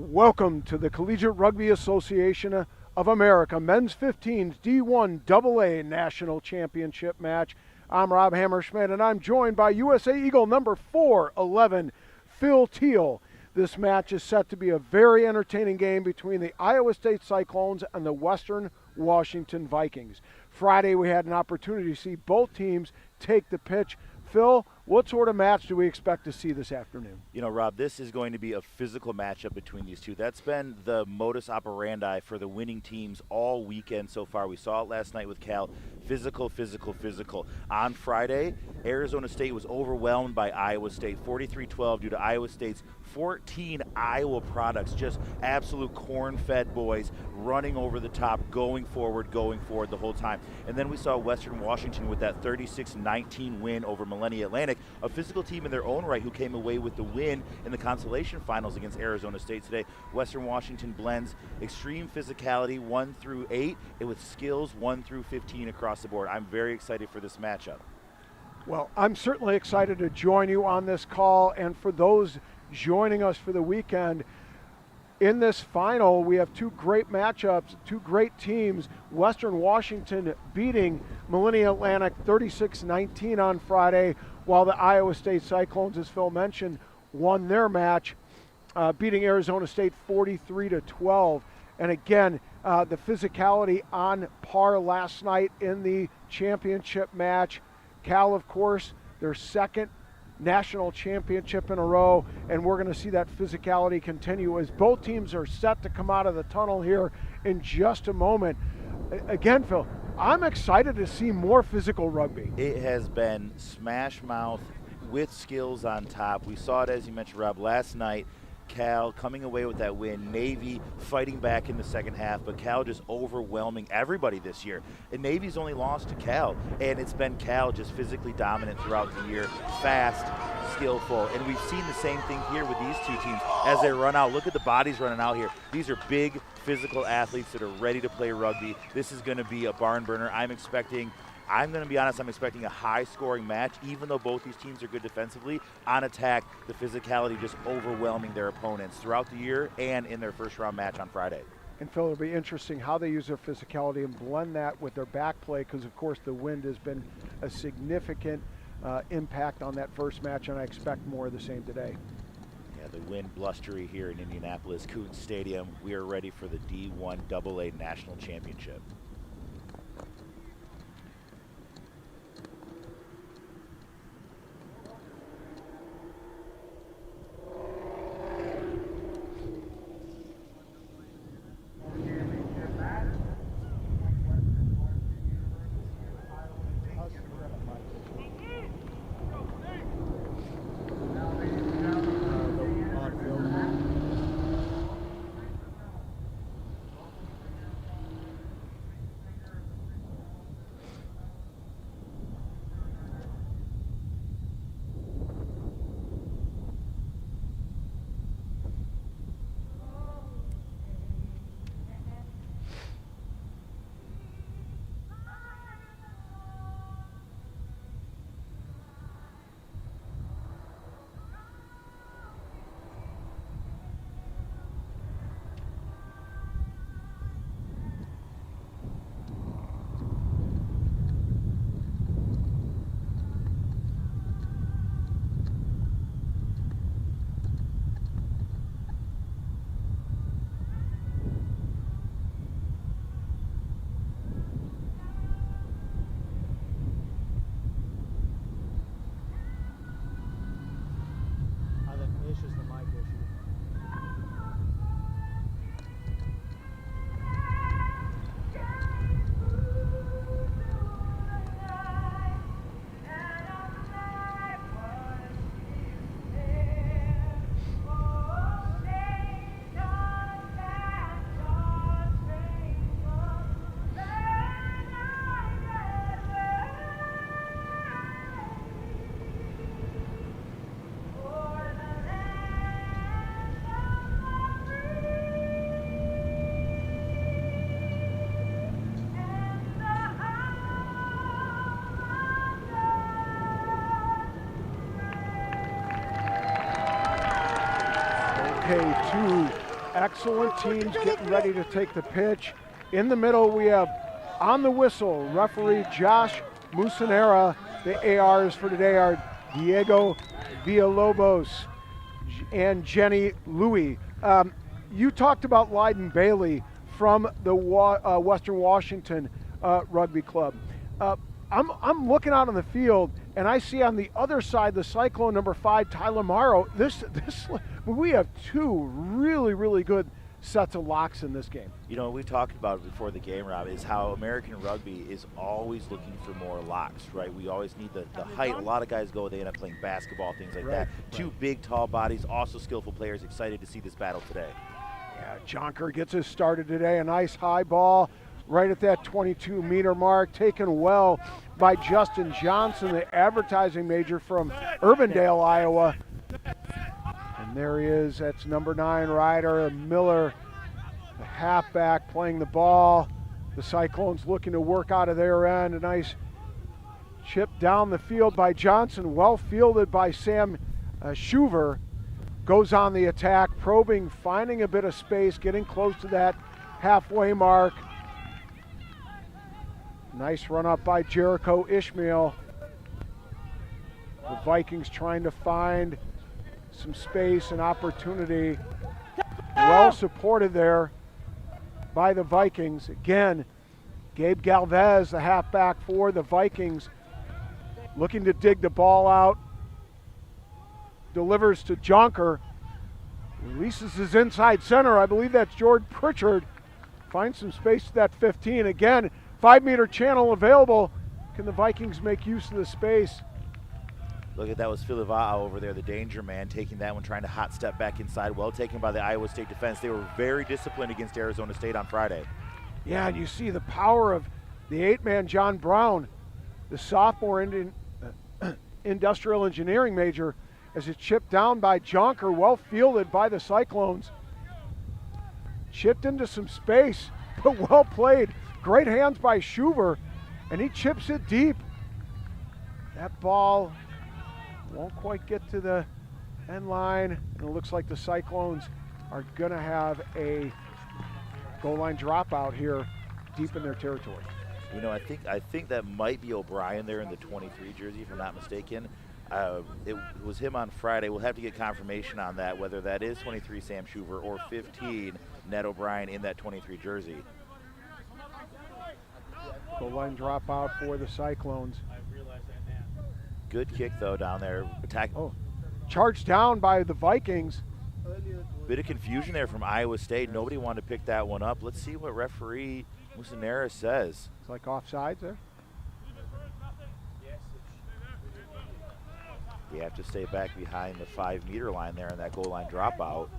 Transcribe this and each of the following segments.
Welcome to the Collegiate Rugby Association of America Men's 15's D1AA National Championship match. I'm Rob Hammerschmidt, and I'm joined by USA Eagle number 411, Phil Teal. This match is set to be a very entertaining game between the Iowa State Cyclones and the Western Washington Vikings. Friday, we had an opportunity to see both teams take the pitch. Phil, what sort of match do we expect to see this afternoon? You know, Rob, this is going to be a physical matchup between these two. That's been the modus operandi for the winning teams all weekend so far. We saw it last night with Cal. Physical, physical, physical. On Friday, Arizona State was overwhelmed by Iowa State, 43-12, due to Iowa State's 14 Iowa products, just absolute corn-fed boys running over the top, going forward the whole time. And then we saw Western Washington with that 36-19 win over Millennium Atlantic, a physical team in their own right who came away with the win in the consolation finals against Arizona State today. Western Washington blends extreme physicality 1 through 8 and with skills 1 through 15 across the board. I'm very excited for this matchup. Well, I'm certainly excited to join you on this call, and for those joining us for the weekend, in this final, we have two great matchups, two great teams. Western Washington beating Millennium Atlantic 36-19 on Friday, while the Iowa State Cyclones, as Phil mentioned, won their match, beating Arizona State 43-12. And again, the physicality on par last night in the championship match. Cal, of course, their second national championship in a row, and we're going to see that physicality continue as both teams are set to come out of the tunnel here in just a moment. Again, Phil, I'm excited to see more physical rugby. It has been smash mouth with skills on top. We saw it, as you mentioned, Rob, last night. Cal coming away with that win. Navy fighting back in the second half, but Cal just overwhelming everybody this year. And Navy's only lost to Cal, and it's been Cal just physically dominant throughout the year, fast, skillful. And we've seen the same thing here with these two teams as they run out. Look at the bodies running out here. These are big physical athletes that are ready to play rugby. This is going to be a barn burner. I'm going to be honest, I'm expecting a high-scoring match, even though both these teams are good defensively. On attack, the physicality just overwhelming their opponents throughout the year and in their first-round match on Friday. And Phil, it'll be interesting how they use their physicality and blend that with their back play, because, of course, the wind has been a significant impact on that first match, and I expect more of the same today. Yeah, the wind blustery here in Indianapolis, Cooten Stadium. We are ready for the D1AA National Championship. Okay, to excellent teams getting ready to take the pitch. In the middle, we have on the whistle, referee Josh Musanera. The ARs for today are Diego Villalobos and Jenny Louie. You talked about Lyden Bailey from the Western Washington Rugby Club. I'm looking out on the field, and I see on the other side the Cyclone number 5, Tyler Morrow. We have two really good sets of locks in this game. You know, we talked about it before the game, Rob, is how American rugby is always looking for more locks, right? We always need the height. A lot of guys they end up playing basketball, things like that. Two big, tall bodies, also skillful players. Excited to see this battle today. Yeah, Jonker gets us started today. A nice high ball right at that 22-meter mark, taken well by Justin Johnson, the advertising major from Urbandale, Iowa. And there he is. That's number 9, Ryder Miller, the halfback, playing the ball. The Cyclones looking to work out of their end. A nice chip down the field by Johnson, well fielded by Sam Schuver. Goes on the attack, probing, finding a bit of space, getting close to that halfway mark. Nice run up by Jericho Ishmael. The Vikings trying to find some space and opportunity. Well supported there by the Vikings. Again, Gabe Galvez, the halfback for the Vikings, looking to dig the ball out. Delivers to Jonker. Releases his inside center. I believe that's Jordan Pritchard. Finds some space to that 15. Again, 5-meter channel available. Can the Vikings make use of the space? Look at that, was Filivaa over there, the danger man, taking that one, trying to hot step back inside. Well taken by the Iowa State defense. They were very disciplined against Arizona State on Friday. Yeah, and you see the power of the 8-man John Brown, the sophomore industrial engineering major, as it's chipped down by Jonker, well fielded by the Cyclones. Chipped into some space, but well played. Great hands by Schuver, and he chips it deep. That ball won't quite get to the end line, and it looks like the Cyclones are gonna have a goal line dropout here deep in their territory. You know, I think that might be O'Brien there in the 23 jersey, if I'm not mistaken. It was him on Friday. We'll have to get confirmation on that, whether that is 23 Sam Schuver or 15 Ned O'Brien in that 23 jersey. Goal line dropout for the Cyclones. Good kick, though, down there. Attack. Oh, charged down by the Vikings. Bit of confusion there from Iowa State. Nobody wanted to pick that one up. Let's see what referee Musanera says. It's like offsides there. You have to stay back behind the 5-meter line there in that goal line dropout.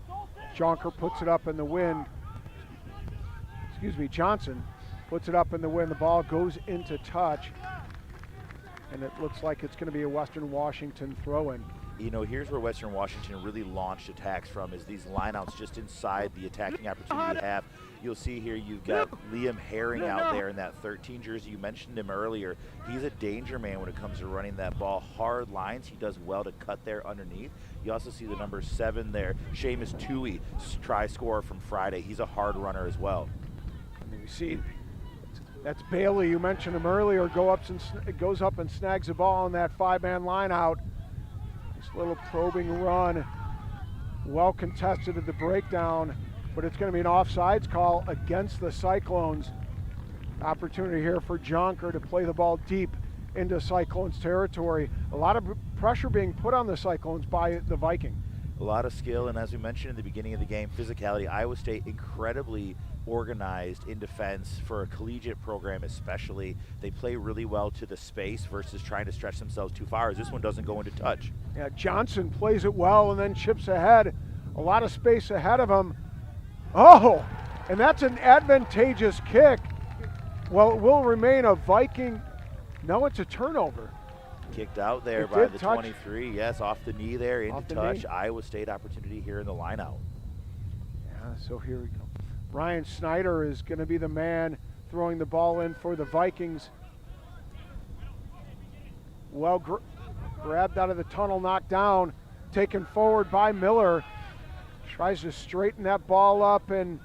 Jonker puts it up in the wind. Johnson puts it up in the wind. The ball goes into touch, and it looks like it's going to be a Western Washington throw-in. You know, here's where Western Washington really launched attacks from, is these lineouts just inside the attacking opportunity you have. You'll see here you've got Liam Herring out there in that 13 jersey. You mentioned him earlier. He's a danger man when it comes to running that ball. Hard lines, he does well to cut there underneath. You also see the number 7 there, Seamus Toohey, try scorer from Friday. He's a hard runner as well. And you see that's Bailey. You mentioned him earlier. Goes up and snags the ball on that 5-man line out. This little probing run, well contested at the breakdown, but it's going to be an offsides call against the Cyclones. Opportunity here for Jonker to play the ball deep into Cyclones territory. A lot of pressure being put on the Cyclones by the Viking. A lot of skill, and as we mentioned in the beginning of the game, physicality. Iowa State incredibly organized in defense for a collegiate program especially. They play really well to the space versus trying to stretch themselves too far, as this one doesn't go into touch. Yeah, Johnson plays it well and then chips ahead. A lot of space ahead of him. Oh, and that's an advantageous kick. Well, it will remain a Viking. No, it's a turnover. Kicked out there by the 23. Yes, off the knee there, into touch. Iowa State opportunity here in the lineout. Yeah, so here we go. Ryan Snyder is going to be the man throwing the ball in for the Vikings. Well, grabbed out of the tunnel, knocked down, taken forward by Miller. Tries to straighten that ball up and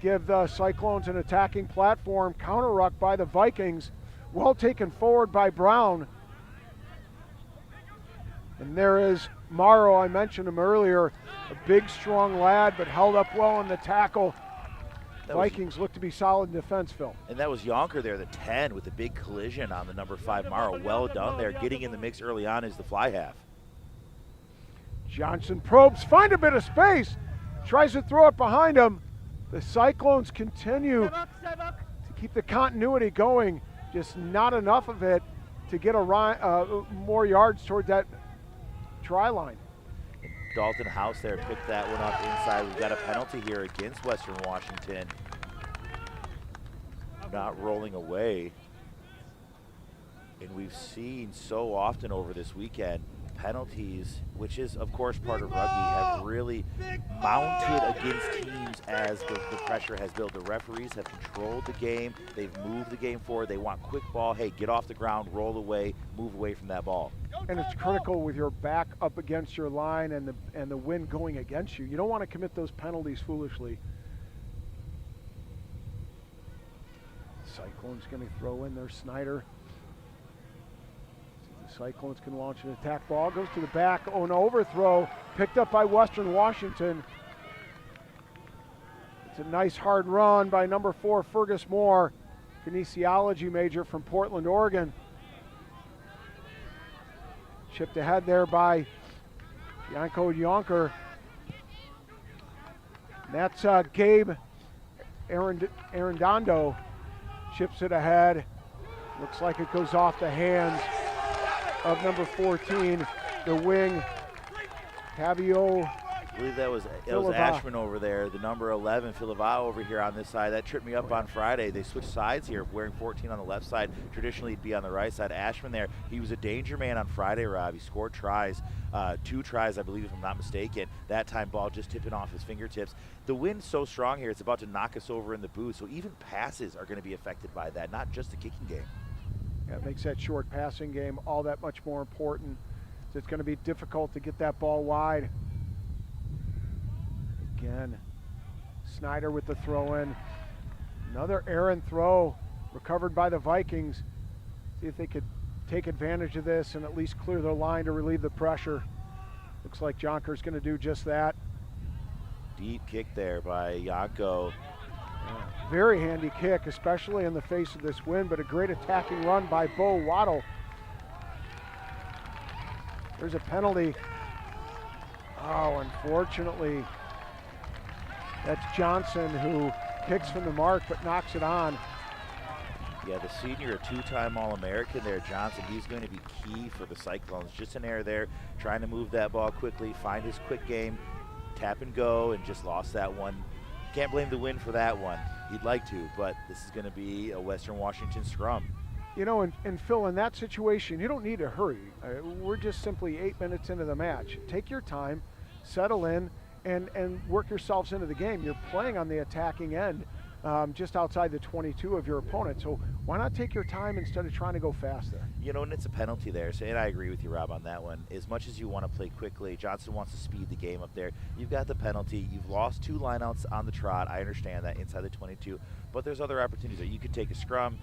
give the Cyclones an attacking platform. Counter ruck by the Vikings. Well taken forward by Brown. And there is Morrow, I mentioned him earlier, a big, strong lad, but held up well in the tackle. Vikings look to be solid in defense, Phil. And that was Yonker there, the 10, with the big collision on the number 5 Morrow. Well done there. Getting in the mix early on is the fly half. Johnson probes, find a bit of space, tries to throw it behind him. The Cyclones continue to keep the continuity going, just not enough of it to get more yards toward that try line. Dalton House there picked that one up inside. We've got a penalty here against Western Washington. Not rolling away. And we've seen so often over this weekend, penalties, which is of course part of rugby, have really mounted against teams as the pressure has built. The referees have controlled the game. They've moved the game forward. They want quick ball. Hey, get off the ground, roll away, move away from that ball. And it's critical with your back up against your line and the wind going against you. You don't want to commit those penalties foolishly. Cyclones going to throw in their Snyder. The Cyclones can launch an attack ball. Goes to the back. Oh, an overthrow. Picked up by Western Washington. It's a nice hard run by number 4, Fergus Moore, kinesiology major from Portland, Oregon. Chipped ahead there by Yanko Yonker. That's Gabe Arredondo. Chips it ahead. Looks like it goes off the hands of number 14, the wing, Tavio. I believe that was Ashman over there, the number 11, Filava over here on this side. That tripped me up on Friday. They switched sides here, wearing 14 on the left side. Traditionally, he'd be on the right side. Ashman there, he was a danger man on Friday, Rob. He scored tries, 2 tries, I believe, if I'm not mistaken. That time, ball just tipping off his fingertips. The wind's so strong here, it's about to knock us over in the booth, so even passes are going to be affected by that, not just the kicking game. Yeah, it makes that short passing game all that much more important. So it's going to be difficult to get that ball wide. Again, Snyder with the throw in. Another errant throw recovered by the Vikings. See if they could take advantage of this and at least clear their line to relieve the pressure. Looks like Jonker's going to do just that. Deep kick there by Yanko. Very handy kick, especially in the face of this wind, but a great attacking run by Bo Waddle. There's a penalty. Oh, unfortunately, that's Johnson who kicks from the mark but knocks it on. Yeah, the senior, a 2-time All-American there, Johnson, he's going to be key for the Cyclones. Just an error there, trying to move that ball quickly, find his quick game, tap and go, and just lost that one. Can't blame the wind for that one. He'd like to, but this is going to be a Western Washington scrum. You know, and Phil, in that situation, you don't need to hurry. We're just simply 8 minutes into the match. Take your time, settle in, and work yourselves into the game. You're playing on the attacking end, just outside the 22 of your opponent. So why not take your time instead of trying to go fast there? You know, and it's a penalty there, so, and I agree with you, Rob, on that one. As much as you want to play quickly, Johnson wants to speed the game up there. You've got the penalty. You've lost 2 lineouts on the trot. I understand that inside the 22, but there's other opportunities there. You could take a scrum.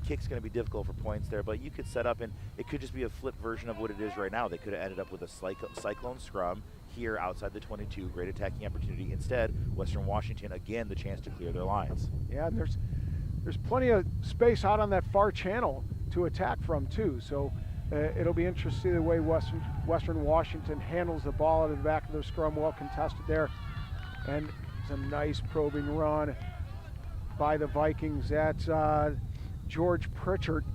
Kick's going to be difficult for points there, but you could set up, and it could just be a flip version of what it is right now. They could have ended up with a Cyclone scrum here outside the 22, great attacking opportunity. Instead, Western Washington, again, the chance to clear their lines. Yeah, and there's plenty of space out on that far channel to attack from too. So it'll be interesting the way Western Washington handles the ball out of the back of their scrum, well contested there. And it's a nice probing run by the Vikings. That's George Pritchard.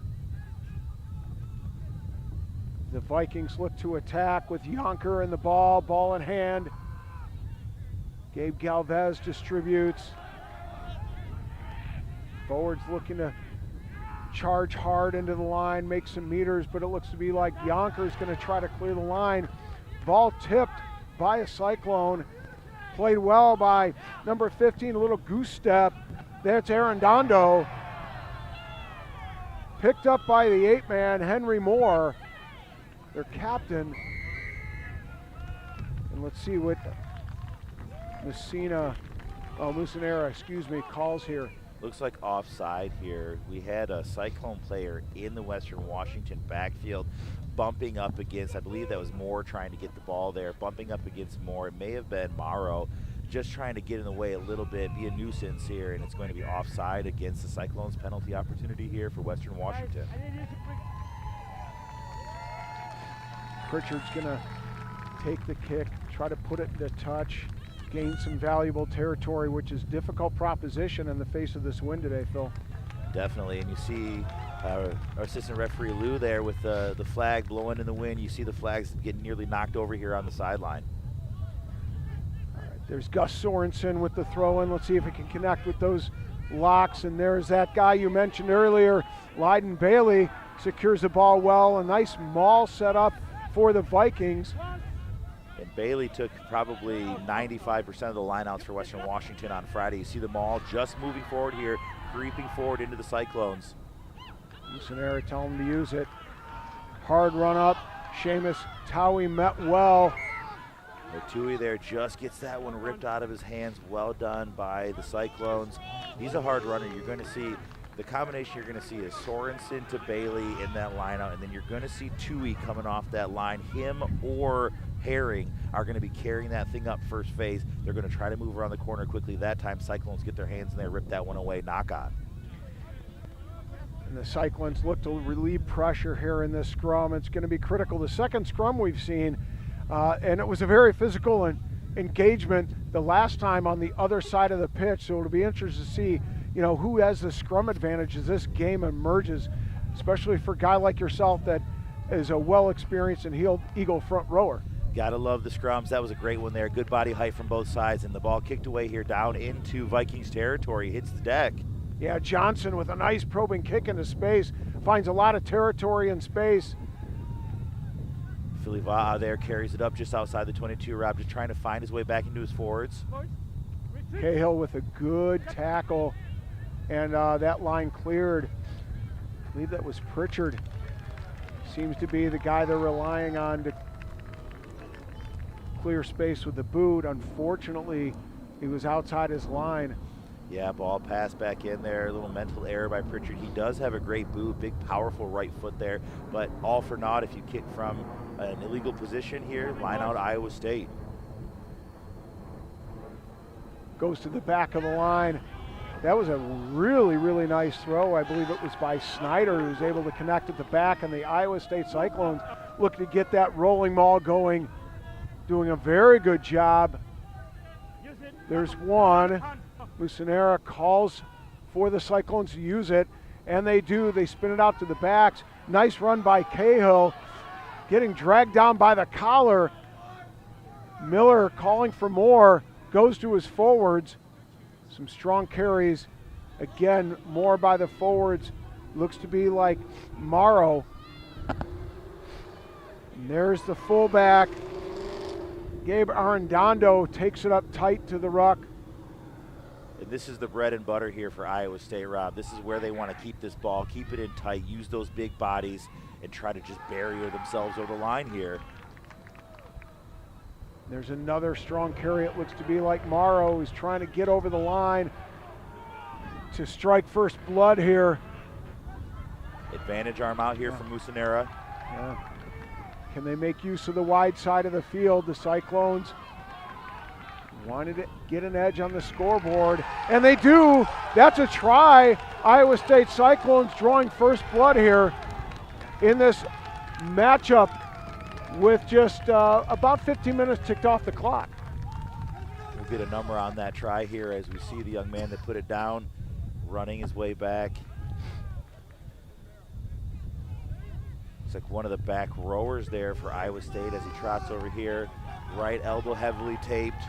The Vikings look to attack with Yonker in the ball in hand. Gabe Galvez distributes. Forwards looking to charge hard into the line, make some meters, but it looks to be like Yonker's going to try to clear the line. Ball tipped by a Cyclone. Played well by number 15, a little goose step. That's Arredondo. Picked up by the 8-man, Henry Moore, their captain. And let's see what Musanera, excuse me, calls here. Looks like offside here. We had a Cyclone player in the Western Washington backfield bumping up against, I believe that was Moore trying to get the ball there, bumping up against Moore. It may have been Morrow just trying to get in the way a little bit, be a nuisance here, and it's going to be offside against the Cyclones. Penalty opportunity here for Western Washington. Pritchard's gonna take the kick, try to put it into touch, gain some valuable territory, which is difficult proposition in the face of this wind today, Phil. Definitely, and you see our assistant referee Lou there with the flag blowing in the wind. You see the flags getting nearly knocked over here on the sideline. All right, there's Gus Sorensen with the throw-in. Let's see if he can connect with those locks, and there's that guy you mentioned earlier, Lyden Bailey, secures the ball well. A nice maul set up for the Vikings. And Bailey took probably 95% of the lineouts for Western Washington on Friday. You see them all just moving forward here, creeping forward into the Cyclones. Musanera telling him to use it. Hard run up. Seamus Towie met well. Tui there just gets that one ripped out of his hands. Well done by the Cyclones. He's a hard runner. You're going to see the combination you're going to see is Sorensen to Bailey in that lineout, and then you're going to see Tui coming off that line. Him or Herring are going to be carrying that thing up first phase. They're going to try to move around the corner quickly. That time Cyclones get their hands in there, rip that one away, knock on. And the Cyclones look to relieve pressure here in this scrum. It's going to be critical. The second scrum we've seen, and it was a very physical engagement the last time on the other side of the pitch, so it'll be interesting to see who has the scrum advantage as this game emerges, especially for a guy like yourself that is a well-experienced and heeled Eagle front rower. Gotta love the scrums. That was a great one there. Good body height from both sides, and the ball kicked away here down into Vikings territory. Hits the deck. Yeah, Johnson with a nice probing kick into space. Finds a lot of territory in space. Filiva'a there carries it up just outside the 22. Rob just trying to find his way back into his forwards. Cahill with a good tackle, and that line cleared. I believe that was Pritchard. Seems to be the guy they're relying on to clear space with the boot. Unfortunately, he was outside his line. Yeah, ball pass back in there. A little mental error by Pritchard. He does have a great boot, big, powerful right foot there, but all for naught if you kick from an illegal position here. Line out Iowa State. Goes to the back of the line. That was a really, really nice throw. I believe it was by Snyder, who was able to connect at the back, and the Iowa State Cyclones looking to get that rolling maul going, doing a very good job. There's one. Musanera calls for the Cyclones to use it, and they do. They spin it out to the backs. Nice run by Cahill, getting dragged down by the collar. Miller calling for more, goes to his forwards. Some strong carries. Again, more by the forwards. Looks to be like Morrow. And there's the fullback. Gabe Arredondo takes it up tight to the ruck. And this is the bread and butter here for Iowa State, Rob. This is where they want to keep this ball, keep it in tight, use those big bodies, and try to just barrier themselves over the line here. There's another strong carry. It looks to be like Morrow, who's trying to get over the line to strike first blood here. Advantage arm out here from Musanera. Yeah. Can they make use of the wide side of the field? The Cyclones wanted to get an edge on the scoreboard, and they do. That's a try. Iowa State Cyclones drawing first blood here in this matchup with just about 15 minutes ticked off the clock. We'll get a number on that try here as we see the young man that put it down running his way back. It's like one of the back rowers there for Iowa State as he trots over here. Right elbow heavily taped.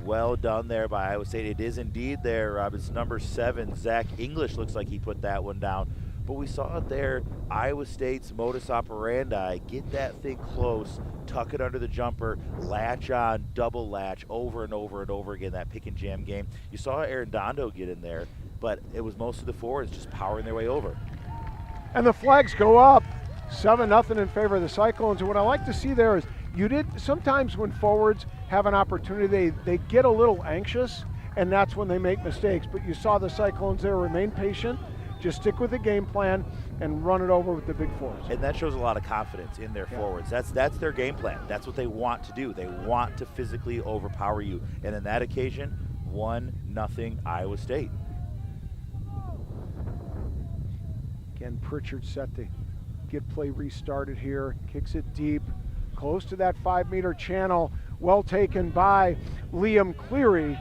Well done there by Iowa State. It is indeed there, Rob. It's number 7. Zach English looks like he put that one down. But we saw it there, Iowa State's modus operandi, get that thing close, tuck it under the jumper, latch on, double latch over and over and over again, that pick and jam game. You saw Arredondo get in there, but it was most of the forwards just powering their way over. And the flags go up, 7-0 in favor of the Cyclones. And what I like to see there is Sometimes when forwards have an opportunity, they get a little anxious, and that's when they make mistakes. But you saw the Cyclones there remain patient, just stick with the game plan, and run it over with the big fours. And that shows a lot of confidence in their forwards. That's their game plan. That's what they want to do. They want to physically overpower you. And in that occasion, 1-0 Iowa State. Again, Pritchard set to get play restarted here. Kicks it deep, close to that 5-meter channel. Well taken by Liam Cleary.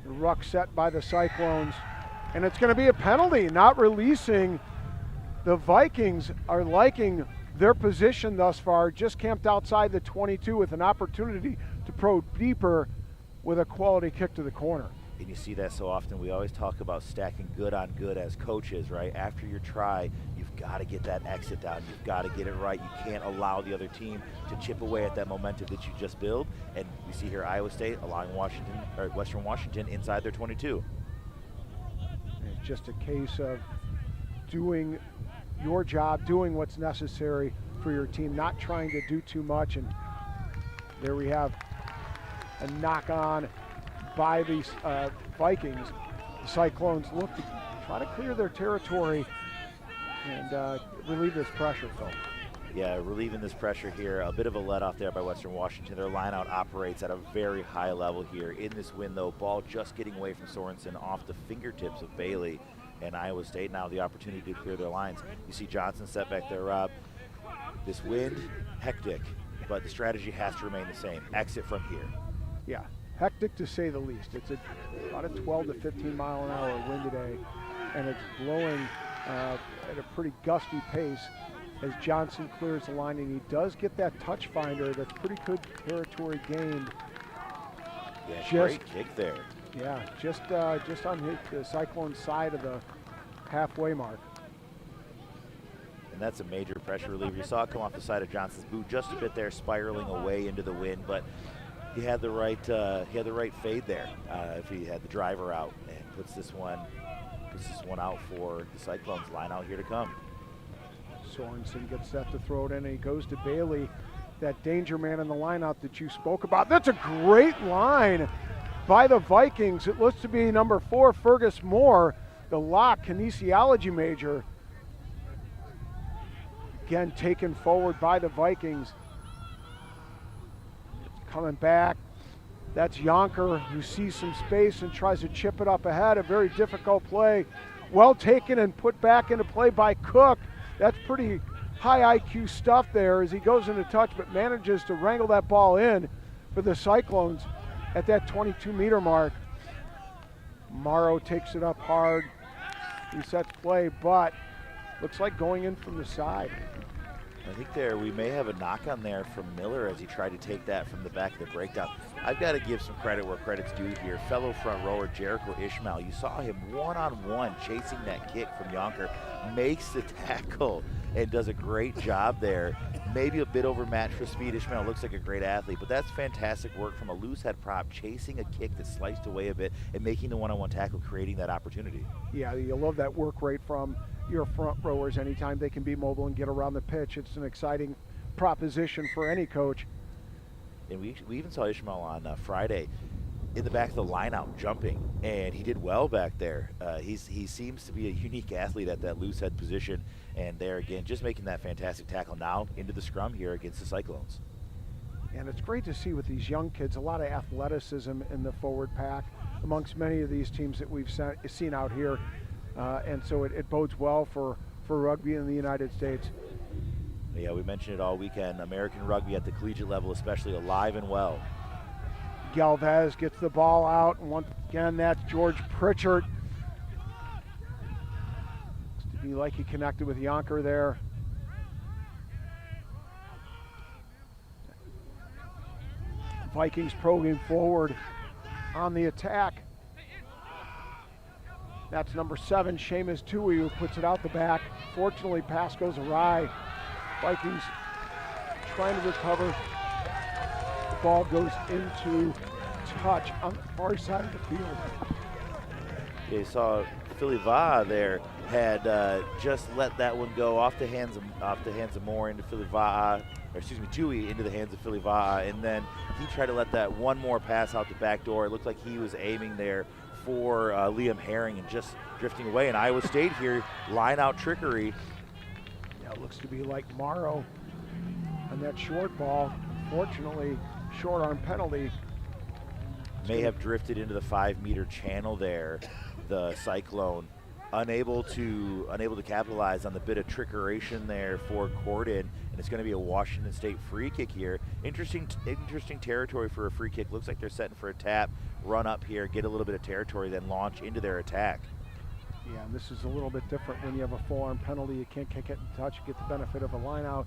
The ruck set by the Cyclones. And it's going to be a penalty, not releasing. The Vikings are liking their position thus far, just camped outside the 22 with an opportunity to probe deeper with a quality kick to the corner. And you see that so often. We always talk about stacking good on good as coaches, right? After your try, you've got to get that exit down. You've got to get it right. You can't allow the other team to chip away at that momentum that you just built. And we see here Iowa State allowing Western Washington inside their 22. It's just a case of doing your job, doing what's necessary for your team, not trying to do too much. And there we have a knock on by the Vikings. The Cyclones look to try to clear their territory and relieve this pressure, Phil. Yeah, relieving this pressure here. A bit of a let-off there by Western Washington. Their line-out operates at a very high level here. In this win, though, ball just getting away from Sorensen off the fingertips of Bailey. And Iowa State now the opportunity to clear their lines. You see Johnson set back there, Rob. This wind, hectic, but the strategy has to remain the same. Exit from here. Yeah, hectic to say the least. It's about a 12 to 15 mile an hour wind today, and it's blowing at a pretty gusty pace as Johnson clears the line, and he does get that touch finder. That's pretty good territory gained. Yeah, great kick there. Yeah, just on the Cyclone side of the halfway mark. And that's a major pressure reliever. You saw it come off the side of Johnson's boot just a bit there, spiraling away into the wind, but he had the right fade there. If he had the driver out and puts this one out for the Cyclones. Line out here to come. Sorensen gets set to throw it in, and he goes to Bailey, that danger man in the lineout that you spoke about. That's a great line by the Vikings. It looks to be number 4, Fergus Moore, the lock kinesiology major. Again, taken forward by the Vikings. Coming back, that's Yonker, who sees some space and tries to chip it up ahead. A very difficult play. Well taken and put back into play by Cook. That's pretty high IQ stuff there as he goes into touch, but manages to wrangle that ball in for the Cyclones at that 22-meter mark. Morrow takes it up hard. He sets play, but looks like going in from the side. I think we may have a knock on there from Miller as he tried to take that from the back of the breakdown. I've got to give some credit where credit's due here. Fellow front rower Jericho Ishmael, you saw him one-on-one chasing that kick from Yonker, makes the tackle and does a great job there. Maybe a bit overmatched for speed. Ishmael looks like a great athlete, but that's fantastic work from a loose head prop, chasing a kick that sliced away a bit and making the one-on-one tackle, creating that opportunity. Yeah, you love that work rate from your front rowers. Anytime they can be mobile and get around the pitch, it's an exciting proposition for any coach. And we even saw Ishmael on Friday in the back of the lineout jumping, and he did well back there. He seems to be a unique athlete at that loose head position, and there again, just making that fantastic tackle now into the scrum here against the Cyclones. And it's great to see with these young kids, a lot of athleticism in the forward pack amongst many of these teams that we've seen out here. And so it bodes well for rugby in the United States. Yeah, we mentioned it all weekend. American rugby at the collegiate level, especially, alive and well. Galvez gets the ball out, and once again, that's George Pritchard. Looks to be like he connected with Yonker there. Vikings probing forward on the attack. That's number 7, Seamus Tui, who puts it out the back. Fortunately, pass goes awry. Vikings trying to recover. The ball goes into touch on the far side of the field. Yeah, you saw Philly Va there had just let that one go off the hands of Moore into Philly Va. Tui into the hands of Filiva'a, and then he tried to let that one more pass out the back door. It looked like he was aiming there for Liam Herring and just drifting away. And Iowa State here, line out trickery. Yeah, it looks to be like Morrow on that short ball. Unfortunately, short arm penalty. May have drifted into the 5-meter channel there, the Cyclone. Unable to capitalize on the bit of trickeration there for Corden, and it's going to be a Washington State free kick here. Interesting territory for a free kick. Looks like they're setting for a tap, run up here, get a little bit of territory, then launch into their attack. Yeah, and this is a little bit different when you have a full-arm penalty. You can't kick it and touch, get the benefit of a line out.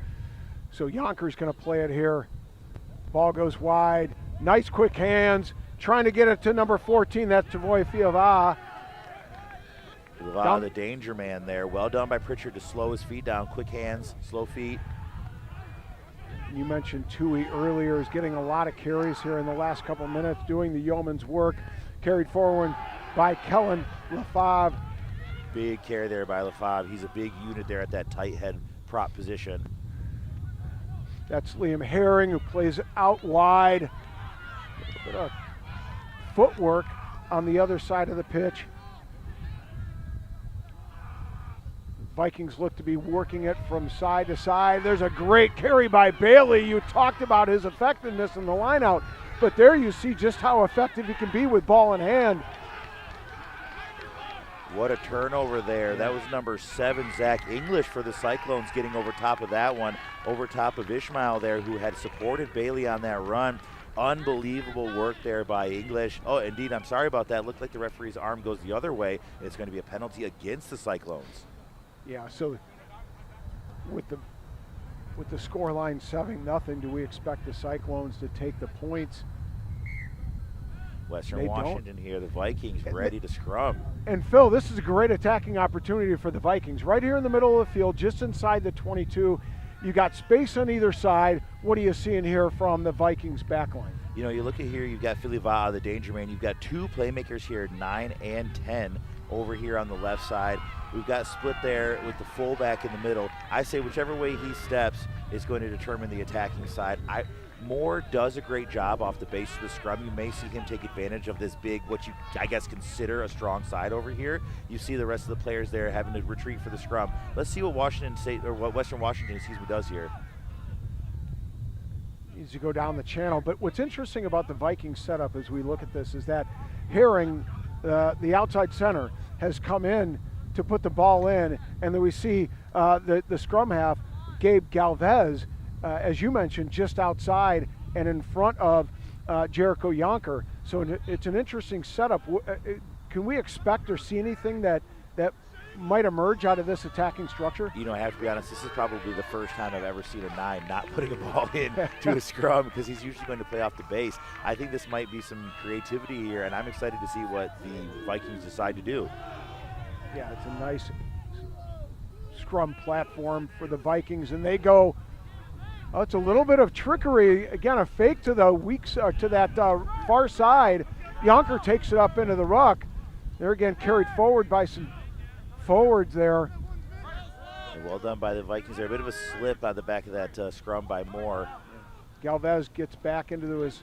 So Yonkers going to play it here. Ball goes wide. Nice quick hands. Trying to get it to number 14. That's Tavoy Filiva'a. The danger man there. Well done by Pritchard to slow his feet down. Quick hands, slow feet. You mentioned Tui earlier is getting a lot of carries here in the last couple minutes, doing the yeoman's work. Carried forward by Kellen Lefebvre. Big carry there by Lefebvre. He's a big unit there at that tight head prop position. That's Liam Herring, who plays out wide. A bit of footwork on the other side of the pitch. Vikings look to be working it from side to side. There's a great carry by Bailey. You talked about his effectiveness in the lineout, but there you see just how effective he can be with ball in hand. What a turnover there. That was number 7, Zach English, for the Cyclones, getting over top of that one, over top of Ishmael there, who had supported Bailey on that run. Unbelievable work there by English. Oh, indeed, I'm sorry about that. Looked like the referee's arm goes the other way. It's going to be a penalty against the Cyclones. Yeah, so with the score line 7-0, do we expect the Cyclones to take the points? Western Washington here, the Vikings ready to scrum. And Phil, this is a great attacking opportunity for the Vikings. Right here in the middle of the field, just inside the 22. You got space on either side. What are you seeing here from the Vikings backline? You know, you look at here, you've got Filiva'a, the danger man. You've got 2 playmakers here, 9 and 10, over here on the left side. We've got split there with the fullback in the middle. I say whichever way he steps is going to determine the attacking side. Moore does a great job off the base of the scrum. You may see him take advantage of this big, what you, I guess, consider a strong side over here. You see the rest of the players there having to retreat for the scrum. Let's see what Western Washington, does here. Needs to go down the channel. But what's interesting about the Vikings setup as we look at this is that Herring, the outside center, has come in to put the ball in, and then we see the scrum half, Gabe Galvez, as you mentioned, just outside and in front of Jericho Yonker. So it's an interesting setup. Can we expect or see anything that might emerge out of this attacking structure? You know, I have to be honest, this is probably the first time I've ever seen a 9 not putting a ball in to a scrum, because he's usually going to play off the base. I think this might be some creativity here, and I'm excited to see what the Vikings decide to do. Yeah, it's a nice scrum platform for the Vikings, and they go. Oh, it's a little bit of trickery. Again, a fake to the to that far side. Yonker takes it up into the ruck. They're again carried forward by some forwards there. And well done by the Vikings there. A bit of a slip on the back of that scrum by Moore. Galvez gets back into his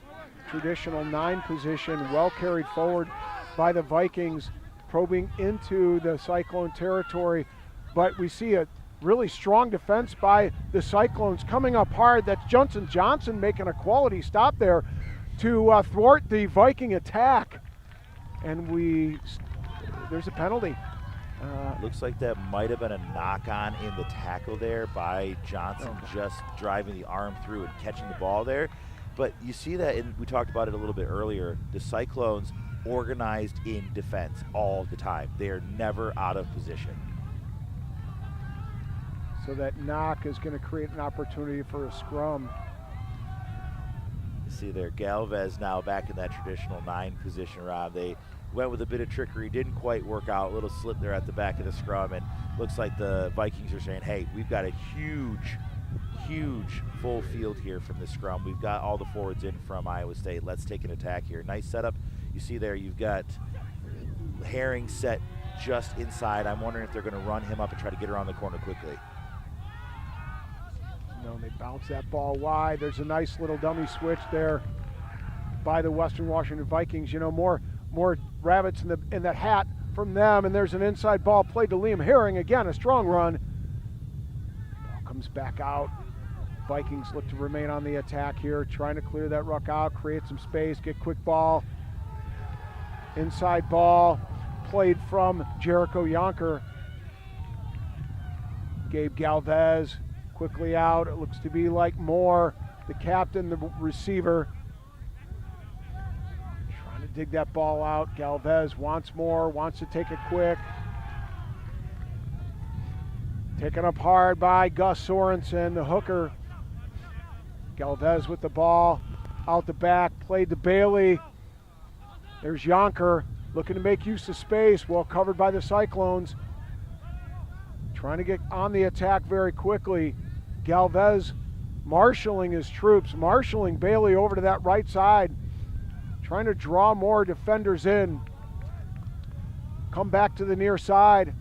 traditional 9 position, well carried forward by the Vikings, probing into the Cyclone territory. But we see a really strong defense by the Cyclones coming up hard. That's Johnson making a quality stop there to thwart the Viking attack. And there's a penalty. Looks like that might have been a knock-on in the tackle there by Johnson, just driving the arm through and catching the ball there. But you see that, and we talked about it a little bit earlier, the Cyclones organized in defense all the time. They are never out of position. So that knock is going to create an opportunity for a scrum. You see there, Galvez now back in that traditional 9 position, Rob. They went with a bit of trickery, didn't quite work out, a little slip there at the back of the scrum, and looks like the Vikings are saying, hey, we've got a huge full field here from the scrum. We've got all the forwards in from Iowa State. Let's take an attack here. Nice setup. You see there, you've got Herring set just inside. I'm wondering if they're going to run him up and try to get around the corner quickly. No, They bounce that ball wide. There's a nice little dummy switch there by the Western Washington Vikings. More rabbits in that hat from them, and there's an inside ball played to Liam Herring. Again, a strong run. Ball comes back out. Vikings look to remain on the attack here, trying to clear that ruck out, create some space, get quick ball. Inside ball played from Jericho Yonker. Gabe Galvez quickly out. It looks to be like Moore, the captain, the receiver. Trying to dig that ball out. Galvez wants more, wants to take it quick. Taken up hard by Gus Sorensen, the hooker. Galvez with the ball, out the back, played to Bailey. There's Yonker, looking to make use of space, well covered by the Cyclones. Trying to get on the attack very quickly. Galvez marshaling his troops, marshaling Bailey over to that right side, trying to draw more defenders in. Come back to the near side.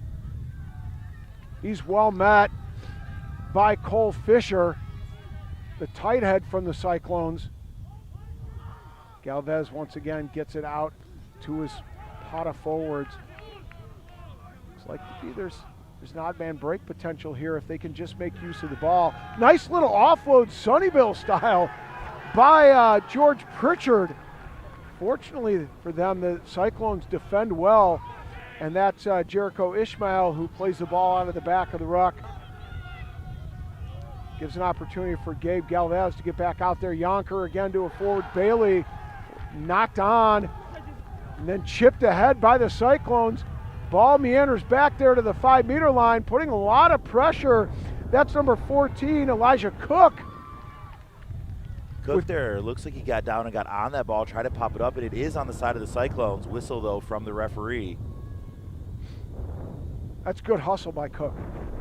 He's well met by Cole Fisher, the tight head from the Cyclones. Galvez once again gets it out to his pot of forwards. Looks like there's an odd man break potential here if they can just make use of the ball. Nice little offload, Sunnyvale style, by George Pritchard. Fortunately for them, the Cyclones defend well, and that's Jericho Ishmael who plays the ball out of the back of the ruck. Gives an opportunity for Gabe Galvez to get back out there. Yonker again to a forward. Bailey knocked on and then chipped ahead by the Cyclones. Ball meanders back there to the 5-meter line, putting a lot of pressure. That's number 14, Elijah Cook. Cook there, looks like he got down and got on that ball, tried to pop it up, and it is on the side of the Cyclones. Whistle, though, from the referee. That's good hustle by Cook.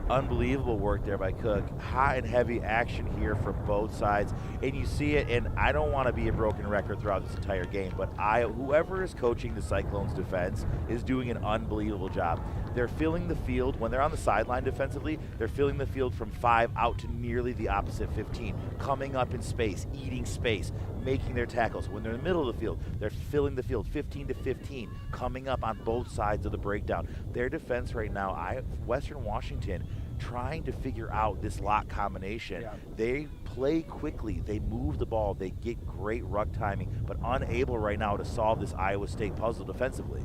Unbelievable work there by Cook. Hot and heavy action here from both sides, and you see it, and I don't want to be a broken record throughout this entire game, but whoever is coaching the Cyclones defense is doing an unbelievable job. They're filling the field, when they're on the sideline defensively, they're filling the field from 5 out to nearly the opposite 15, coming up in space, eating space, making their tackles. When they're in the middle of the field, they're filling the field 15 to 15, coming up on both sides of the breakdown. Their defense right now, Western Washington, trying to figure out this lock combination. Yeah. They play quickly, they move the ball, they get great ruck timing, but unable right now to solve this Iowa State puzzle defensively.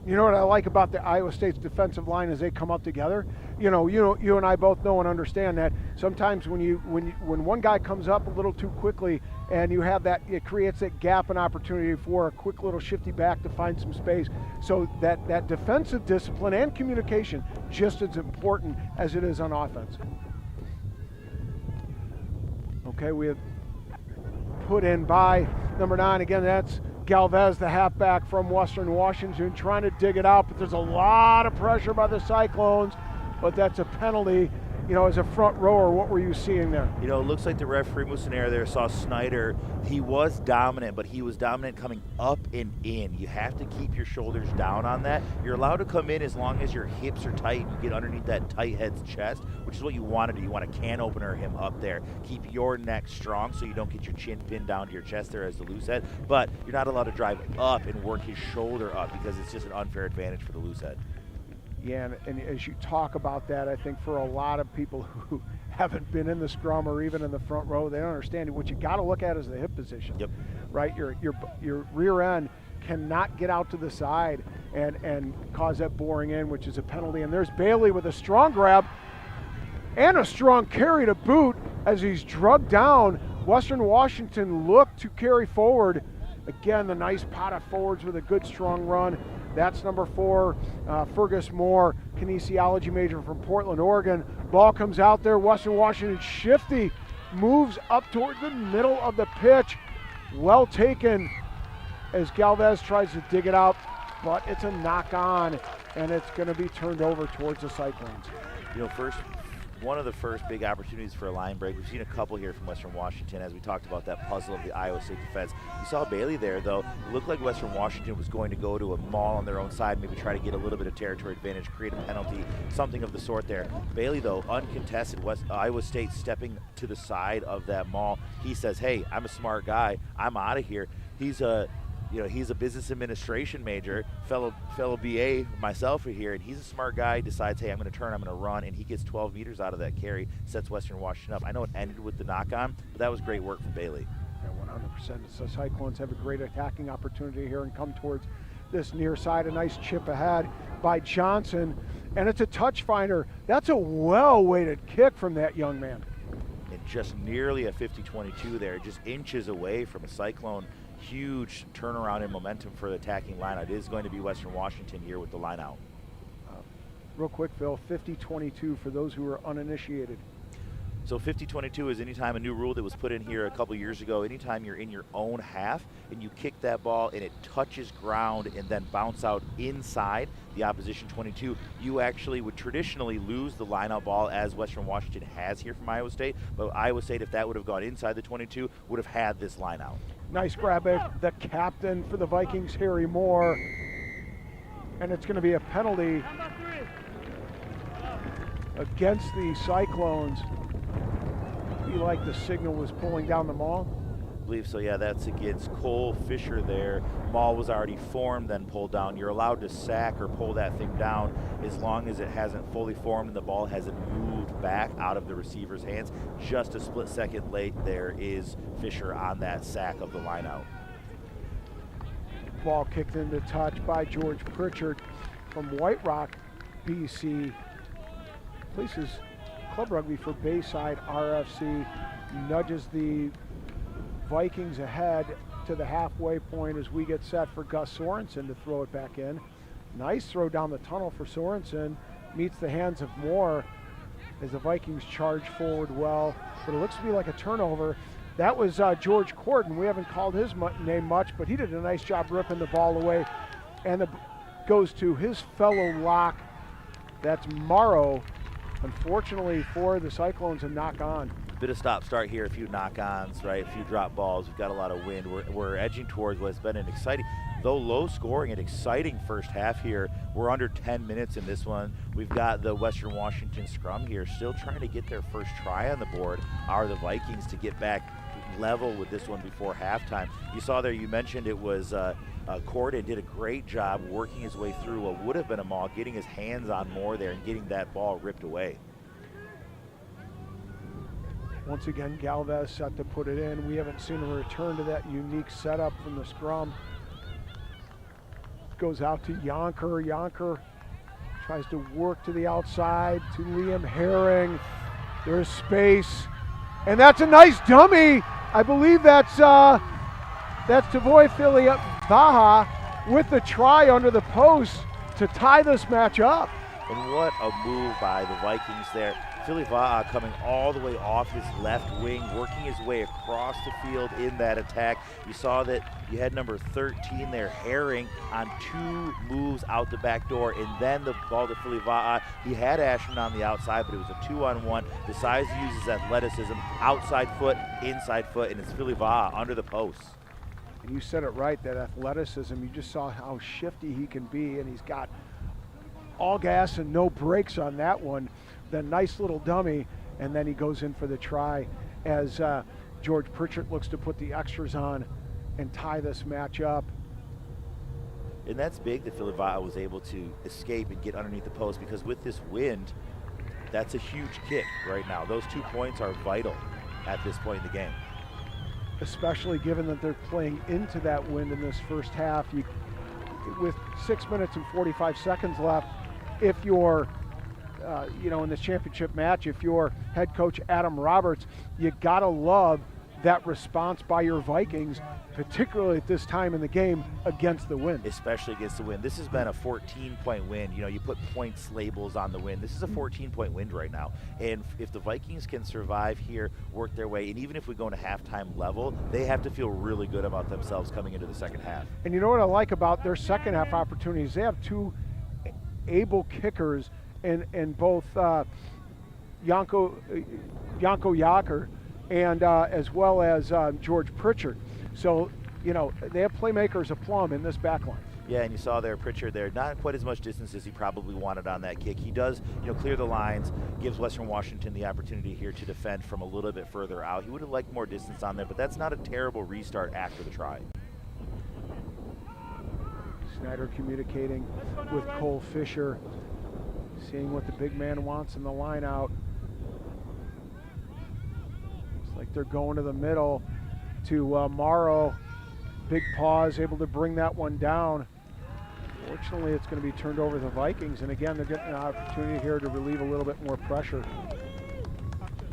You know what I like about the Iowa State's defensive line is they come up together. You and I both know and understand that sometimes when one guy comes up a little too quickly and you have that, it creates that gap and opportunity for a quick little shifty back to find some space. So that defensive discipline and communication just as important as it is on offense. Okay, we have put in by number 9 again. That's Galvez, the halfback from Western Washington, trying to dig it out, but there's a lot of pressure by the Cyclones, but that's a penalty. As a front rower, what were you seeing there? It looks like the referee Musanera there saw Snyder. He was dominant, but he was dominant coming up and in. You have to keep your shoulders down on that. You're allowed to come in as long as your hips are tight and you get underneath that tight head's chest, which is what you want to do. You want to can opener him up there. Keep your neck strong so you don't get your chin pinned down to your chest there as the loose head, but you're not allowed to drive up and work his shoulder up because it's just an unfair advantage for the loose head. Yeah, and as you talk about that, I think for a lot of people who haven't been in the scrum or even in the front row, they don't understand it. What you got to look at is the hip position. Yep. Right? Your rear end cannot get out to the side and cause that boring in, which is a penalty. And there's Bailey with a strong grab and a strong carry to boot as he's drugged down. Western Washington looked to carry forward. Again, the nice pot of forwards with a good strong run. That's number 4, Fergus Moore, kinesiology major from Portland, Oregon. Ball comes out there. Western Washington shifty, moves up toward the middle of the pitch. Well taken as Galvez tries to dig it out, but it's a knock on, and it's going to be turned over towards the Cyclones. one of the first big opportunities for a line break. We've seen a couple here from Western Washington as we talked about that puzzle of the Iowa State defense. You saw Bailey there, though. It looked like Western Washington was going to go to a maul on their own side, maybe try to get a little bit of territory advantage, create a penalty, something of the sort there. Bailey, though, uncontested, Iowa State stepping to the side of that maul. He says, hey, I'm a smart guy. I'm out of here. He's a business administration major, fellow BA, myself are here, and he's a smart guy, decides, hey, I'm going to turn, I'm going to run, and he gets 12 meters out of that carry, sets Western Washington up. I know it ended with the knock-on, but that was great work from Bailey. Yeah, 100%. So Cyclones have a great attacking opportunity here and come towards this near side. A nice chip ahead by Johnson, and it's a touch finder. That's a well-weighted kick from that young man. And just nearly a 50-22 there, just inches away from a Cyclone. Huge turnaround in momentum for the attacking lineout. It is going to be Western Washington here with the lineout. Real quick, Phil, 50-22 for those who are uninitiated. So 50-22 is anytime a new rule that was put in here a couple years ago, anytime you're in your own half and you kick that ball and it touches ground and then bounce out inside the opposition 22, you actually would traditionally lose the lineout ball as Western Washington has here from Iowa State. But Iowa State, if that would have gone inside the 22, would have had this lineout. Nice grab at the captain for the Vikings, Harry Moore. And it's going to be a penalty against the Cyclones. Feel like the signal was pulling down the maul? I believe so, yeah, that's against Cole Fisher there. Maul was already formed, then pulled down. You're allowed to sack or pull that thing down as long as it hasn't fully formed and the ball hasn't moved back out of the receiver's hands. Just a split second late there is Fisher on that sack of the lineout. Ball kicked into touch by George Pritchard from White Rock, BC. Places club rugby for Bayside RFC. Nudges the Vikings ahead to the halfway point as we get set for Gus Sorensen to throw it back in. Nice throw down the tunnel for Sorensen. Meets the hands of Moore as the Vikings charge forward well. But it looks to be like a turnover. That was George Corden. We haven't called his name much, but he did a nice job ripping the ball away. And it goes to his fellow lock. That's Morrow. Unfortunately for the Cyclones, a knock-on. Bit of stop-start here, a few knock-ons, right? A few drop balls. We've got a lot of wind. We're edging towards what's been an exciting, though low-scoring and exciting first half here. We're under 10 minutes in this one. We've got the Western Washington scrum here, still trying to get their first try on the board. Are the Vikings to get back level with this one before halftime? You saw there, you mentioned it was Corden did a great job working his way through what would have been a maul, getting his hands on Moore there and getting that ball ripped away. Once again, Galvez set to put it in. We haven't seen a return to that unique setup from the scrum. Goes out to Yonker. Yonker tries to work to the outside to Liam Herring. There's space. And that's a nice dummy. I believe that's Tavoy Filivaha with the try under the post to tie this match up. And what a move by the Vikings there. Filivaha coming all the way off his left wing, working his way across the field in that attack. You saw that you had number 13 there, Herring, on two moves out the back door, and then the ball to Filivaha. He had Ashman on the outside, but it was a 2-on-1. Decides to use his athleticism, outside foot, inside foot, and it's Filivaha under the post. And you said it right, that athleticism, you just saw how shifty he can be, and he's got all gas and no brakes on that one. The nice little dummy, and then he goes in for the try as George Pritchard looks to put the extras on and tie this match up. And that's big that Filivaha was able to escape and get underneath the post, because with this wind, that's a huge kick right now. Those 2 points are vital at this point in the game. Especially given that they're playing into that wind in this first half. With 6 minutes and 45 seconds left, if you're in this championship match, if you're head coach Adam Roberts, you gotta love that response by your Vikings, particularly at this time in the game against the wind. Especially against the wind. This has been a 14-point win. You put points labels on the win. This is a 14-point win right now. And if the Vikings can survive here, work their way, and even if we go into halftime level, they have to feel really good about themselves coming into the second half. And you know what I like about their second half opportunities? They have two able kickers in both Janko Yaker, and as well as George Pritchard. So, you know, they have playmakers aplomb in this back line. Yeah, and you saw there Pritchard there, not quite as much distance as he probably wanted on that kick. He does, you know, clear the lines, gives Western Washington the opportunity here to defend from a little bit further out. He would have liked more distance on there, but that's not a terrible restart after the try. Snyder communicating with Cole Fisher, seeing what the big man wants in the line out. Looks like they're going to the middle to Morrow. Big pause, able to bring that one down. Fortunately, it's going to be turned over to the Vikings, and again, they're getting an opportunity here to relieve a little bit more pressure.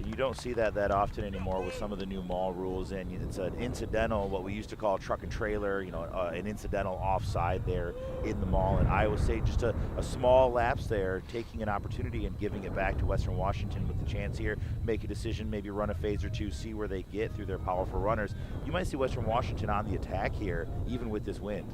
You don't see that often anymore with some of the new mall rules, and it's an incidental, what we used to call truck and trailer, you know, an incidental offside there in the mall. And Iowa State just a small lapse there, taking an opportunity and giving it back to Western Washington with the chance here, make a decision, maybe run a phase or two, see where they get through their powerful runners. You might see Western Washington on the attack here, even with this wind.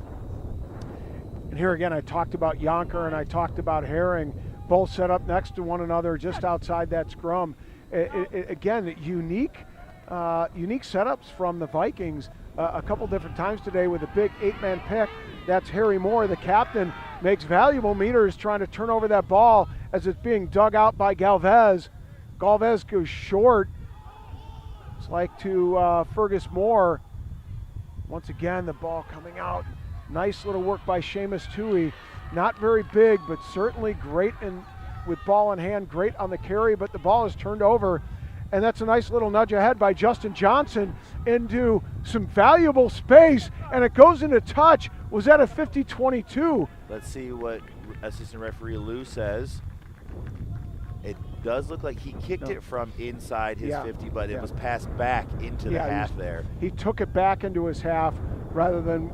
And here again, I talked about Yonker and I talked about Herring, both set up next to one another just outside that scrum. Again, unique setups from the Vikings a couple different times today with a big 8-man pick. That's Harry Moore, the captain, makes valuable meters trying to turn over that ball as it's being dug out by Galvez. Galvez goes short. It's like to Fergus Moore. Once again, the ball coming out. Nice little work by Seamus Toohey. Not very big, but certainly great with ball in hand, great on the carry, but the ball is turned over, and that's a nice little nudge ahead by Justin Johnson into some valuable space, and it goes into touch. Was that a 50-22? Let's see what assistant referee Lou says. It does look like he kicked it from inside his 50, but it was passed back into the half there. He took it back into his half rather than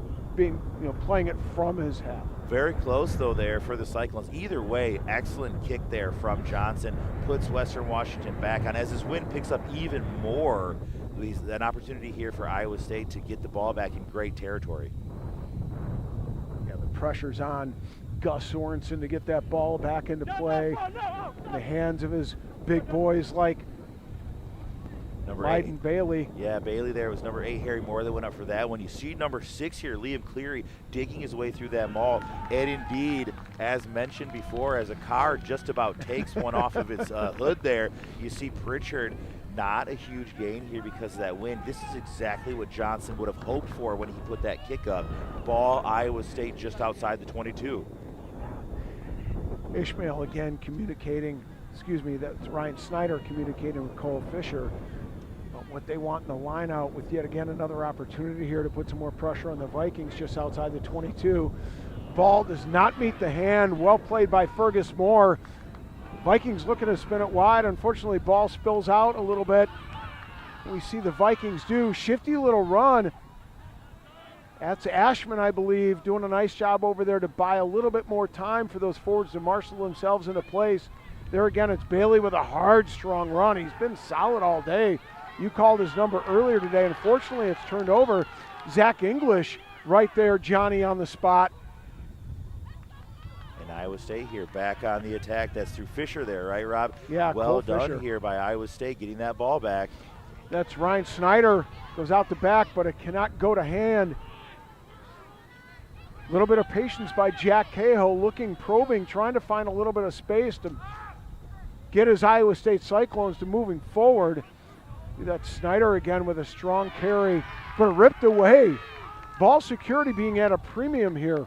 playing it from his half. Very close, though, there for the Cyclones. Either way, excellent kick there from Johnson. Puts Western Washington back on. As this wind picks up even more, an opportunity here for Iowa State to get the ball back in great territory. Yeah, the pressure's on Gus Sorensen to get that ball back into play. In the hands of his big boys like number Biden 8. Bailey. Yeah, Bailey there was number 8, Harry Moore, that went up for that one. You see number 6 here, Liam Cleary, digging his way through that maul. And indeed, as mentioned before, as a car just about takes one off of its hood there, you see Pritchard, not a huge gain here because of that wind. This is exactly what Johnson would have hoped for when he put that kick up. Ball, Iowa State just outside the 22. Ishmael again communicating, that's Ryan Snyder communicating with Cole Fisher. What they want in the line out with yet again another opportunity here to put some more pressure on the Vikings just outside the 22. Ball does not meet the hand. Well played by Fergus Moore. Vikings looking to spin it wide. Unfortunately, ball spills out a little bit. We see the Vikings do. Shifty little run. That's Ashman, I believe, doing a nice job over there to buy a little bit more time for those forwards to marshal themselves into place. There again, it's Bailey with a hard, strong run. He's been solid all day. You called his number earlier today. Unfortunately, it's turned over. Zach English right there, Johnny on the spot. And Iowa State here back on the attack. That's through Fisher there, right, Rob? Yeah, well done Fisher here by Iowa State getting that ball back. That's Ryan Snyder. Goes out the back, but it cannot go to hand. A little bit of patience by Jack Cahill, looking, probing, trying to find a little bit of space to get his Iowa State Cyclones to moving forward. That's Snyder again with a strong carry, but ripped away. Ball security being at a premium here.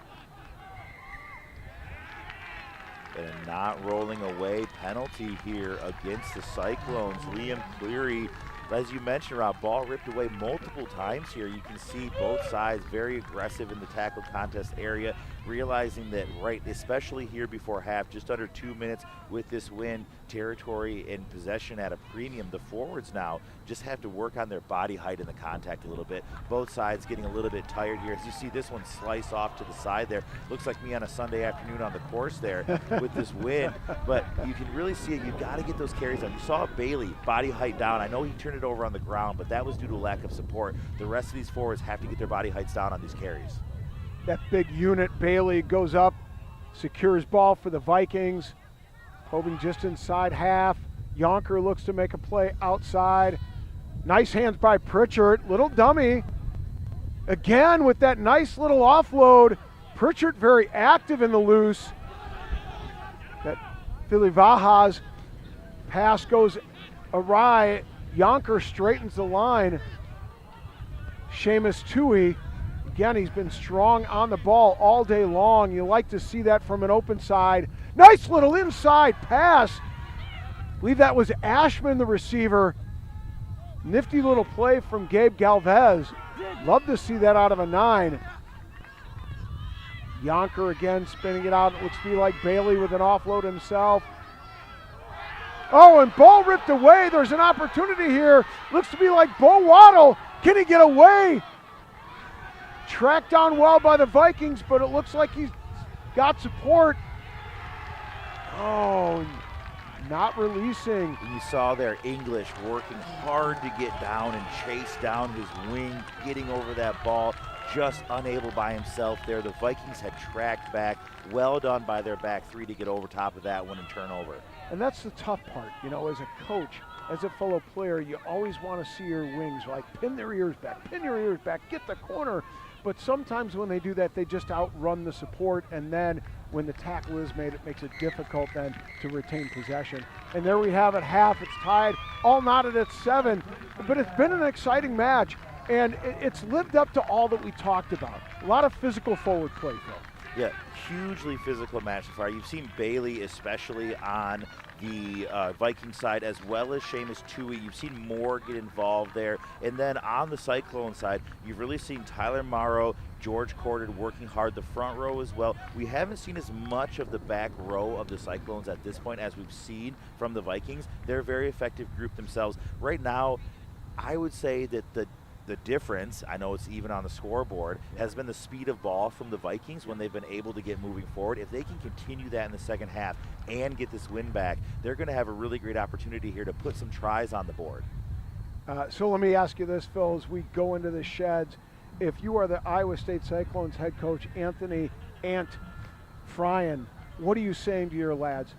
And a not rolling away penalty here against the Cyclones. Liam Cleary, as you mentioned, Rob, ball ripped away multiple times here. You can see both sides very aggressive in the tackle contest area, realizing that especially here before half, just under 2 minutes with this win, territory and possession at a premium. The forwards now just have to work on their body height in the contact a little bit. Both sides getting a little bit tired here. As you see this one slice off to the side there. Looks like me on a Sunday afternoon on the course there with this wind. But you can really see it. You've got to get those carries on. You saw Bailey, body height down. I know he turned it over on the ground, but that was due to lack of support. The rest of these forwards have to get their body heights down on these carries. That big unit, Bailey, goes up, secures ball for the Vikings. Probing just inside half. Yonker looks to make a play outside. Nice hands by Pritchard. Little dummy. Again with that nice little offload. Pritchard very active in the loose. That Filivaha's pass goes awry. Yonker straightens the line. Seamus Tui, again, he's been strong on the ball all day long. You like to see that from an open side. Nice little inside pass. I believe that was Ashman, the receiver. Nifty little play from Gabe Galvez. Love to see that out of a 9. Yonker again spinning it out. It looks to be like Bailey with an offload himself. Oh, and ball ripped away. There's an opportunity here. Looks to be like Bo Waddle. Can he get away? Tracked down well by the Vikings, but it looks like he's got support. Oh, not releasing. And you saw there English working hard to get down and chase down his wing, getting over that ball, just unable by himself there. The Vikings had tracked back. Well done by their back 3 to get over top of that one and turn over. And that's the tough part, you know, as a coach, as a fellow player, you always want to see your wings, like pin their ears back, get the corner. But sometimes when they do that, they just outrun the support, and then when the tackle is made, it makes it difficult then to retain possession. And there we have it, half. It's tied, all knotted at 7. But it's been an exciting match, and it's lived up to all that we talked about. A lot of physical forward play, Phil. Yeah, hugely physical match so far. You've seen Bailey, especially on the Viking side, as well as Seamus Tui. You've seen Moore get involved there. And then on the Cyclone side, you've really seen Tyler Morrow, George Corded working hard the front row as well. We haven't seen as much of the back row of the Cyclones at this point as we've seen from the Vikings. They're a very effective group themselves. Right now, I would say that the difference, I know it's even on the scoreboard, has been the speed of ball from the Vikings when they've been able to get moving forward. If they can continue that in the second half and get this win back, they're going to have a really great opportunity here to put some tries on the board. So let me ask you this, Phil, as we go into the sheds. If you are the Iowa State Cyclones head coach, Anthony Ant Fryan, what are you saying to your lads?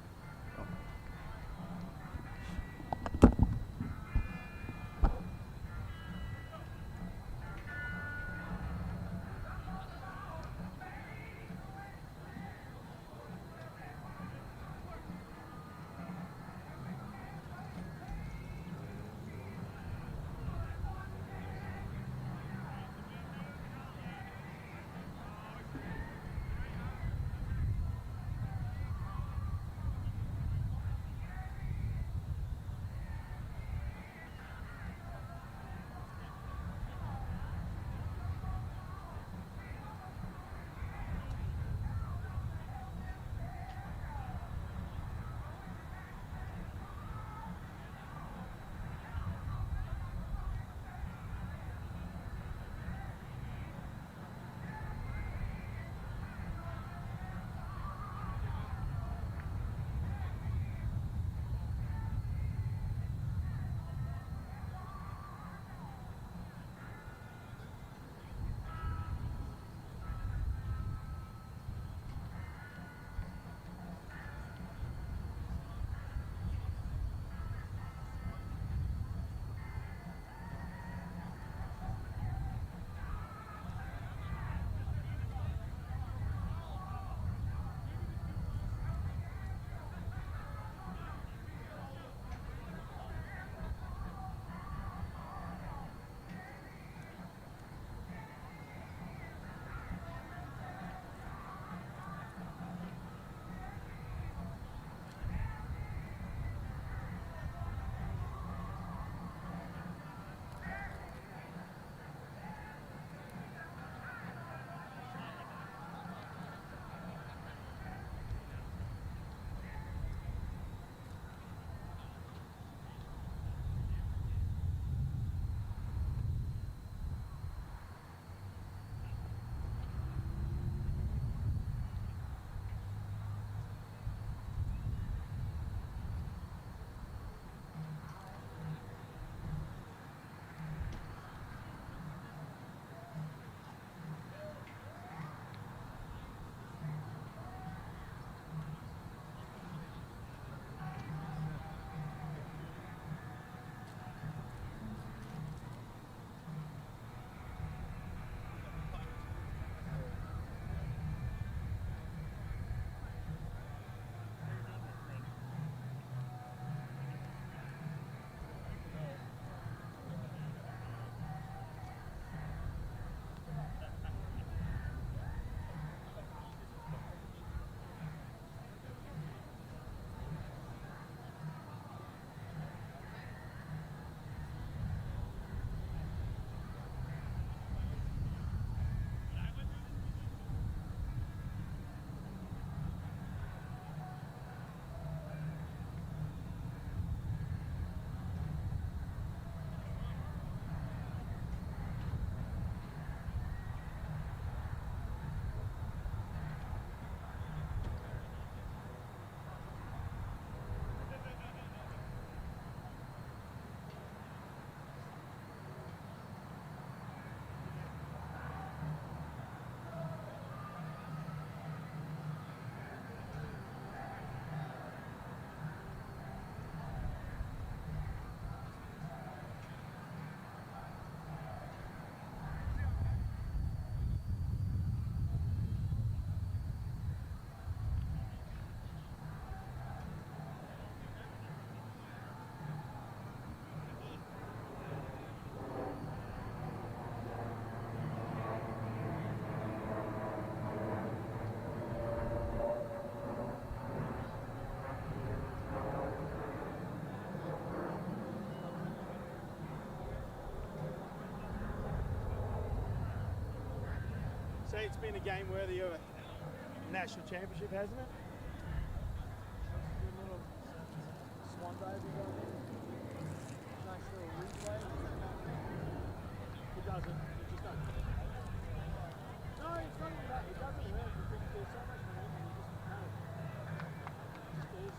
it's been a game worthy of a national championship, hasn't it? Good little swan dive you got there. Nice little replay. He doesn't. He just doesn't. No, it's not even that. It doesn't work because there's so much momentum. You just kind of just is.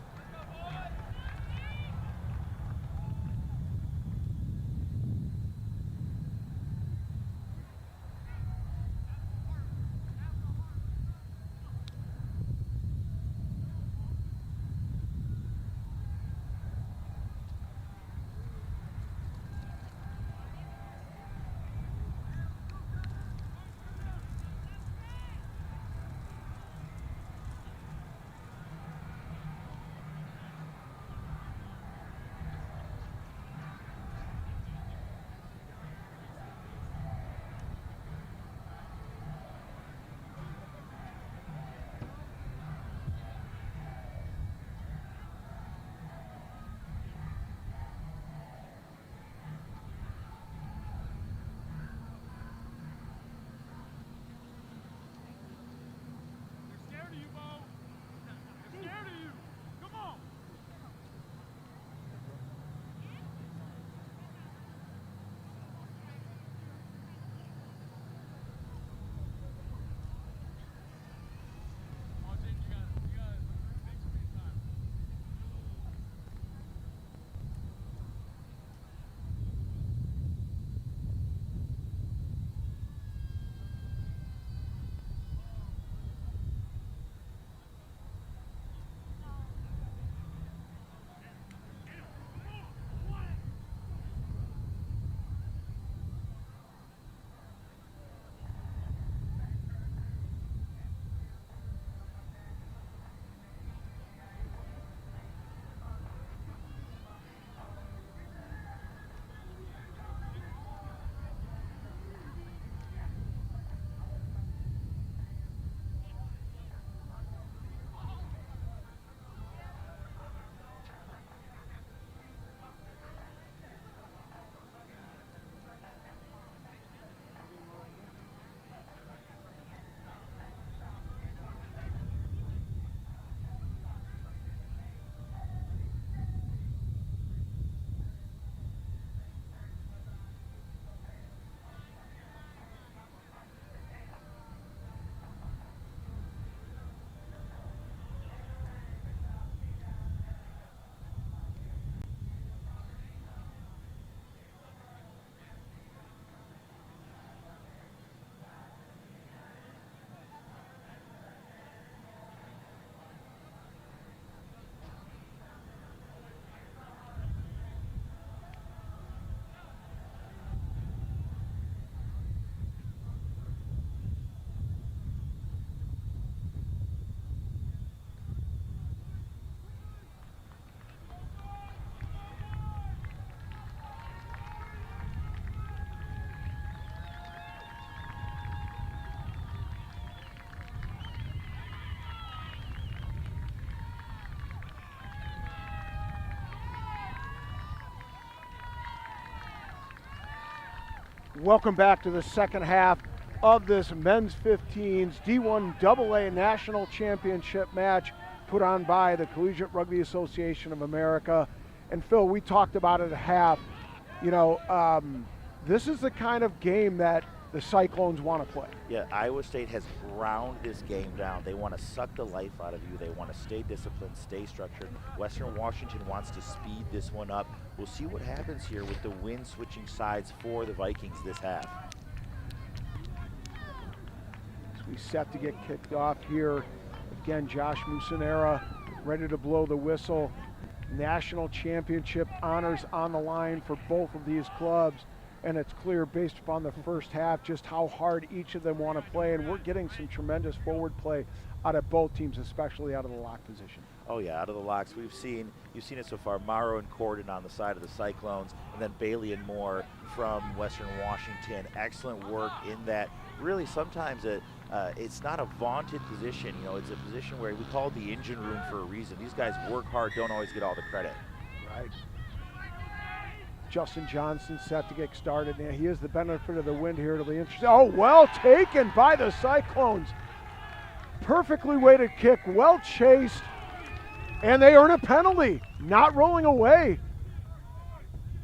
Welcome back to the second half of this men's 15s D1AA National Championship match put on by the Collegiate Rugby Association of America. And Phil, we talked about it at half. You know, this is the kind of game that the Cyclones want to play. Yeah, Iowa State has ground this game down. They want to suck the life out of you. They want to stay disciplined, stay structured. Western Washington wants to speed this one up. We'll see what happens here with the wind switching sides for the Vikings this half. As we set to get kicked off here, again, Josh Musanera ready to blow the whistle. National championship honors on the line for both of these clubs. And it's clear based upon the first half just how hard each of them want to play, and we're getting some tremendous forward play out of both teams, especially out of the lock position. Oh yeah, out of the locks. You've seen it so far. Morrow and Corden on the side of the Cyclones, and then Bailey and Moore from Western Washington. Excellent work in that. Really, sometimes it's not a vaunted position. You know, it's a position where we call it the engine room for a reason. These guys work hard, don't always get all the credit. Right. Justin Johnson set to get started. Now, he has the benefit of the wind here. It'll be interesting. Oh, well taken by the Cyclones. Perfectly weighted kick, well chased, and they earn a penalty. Not rolling away.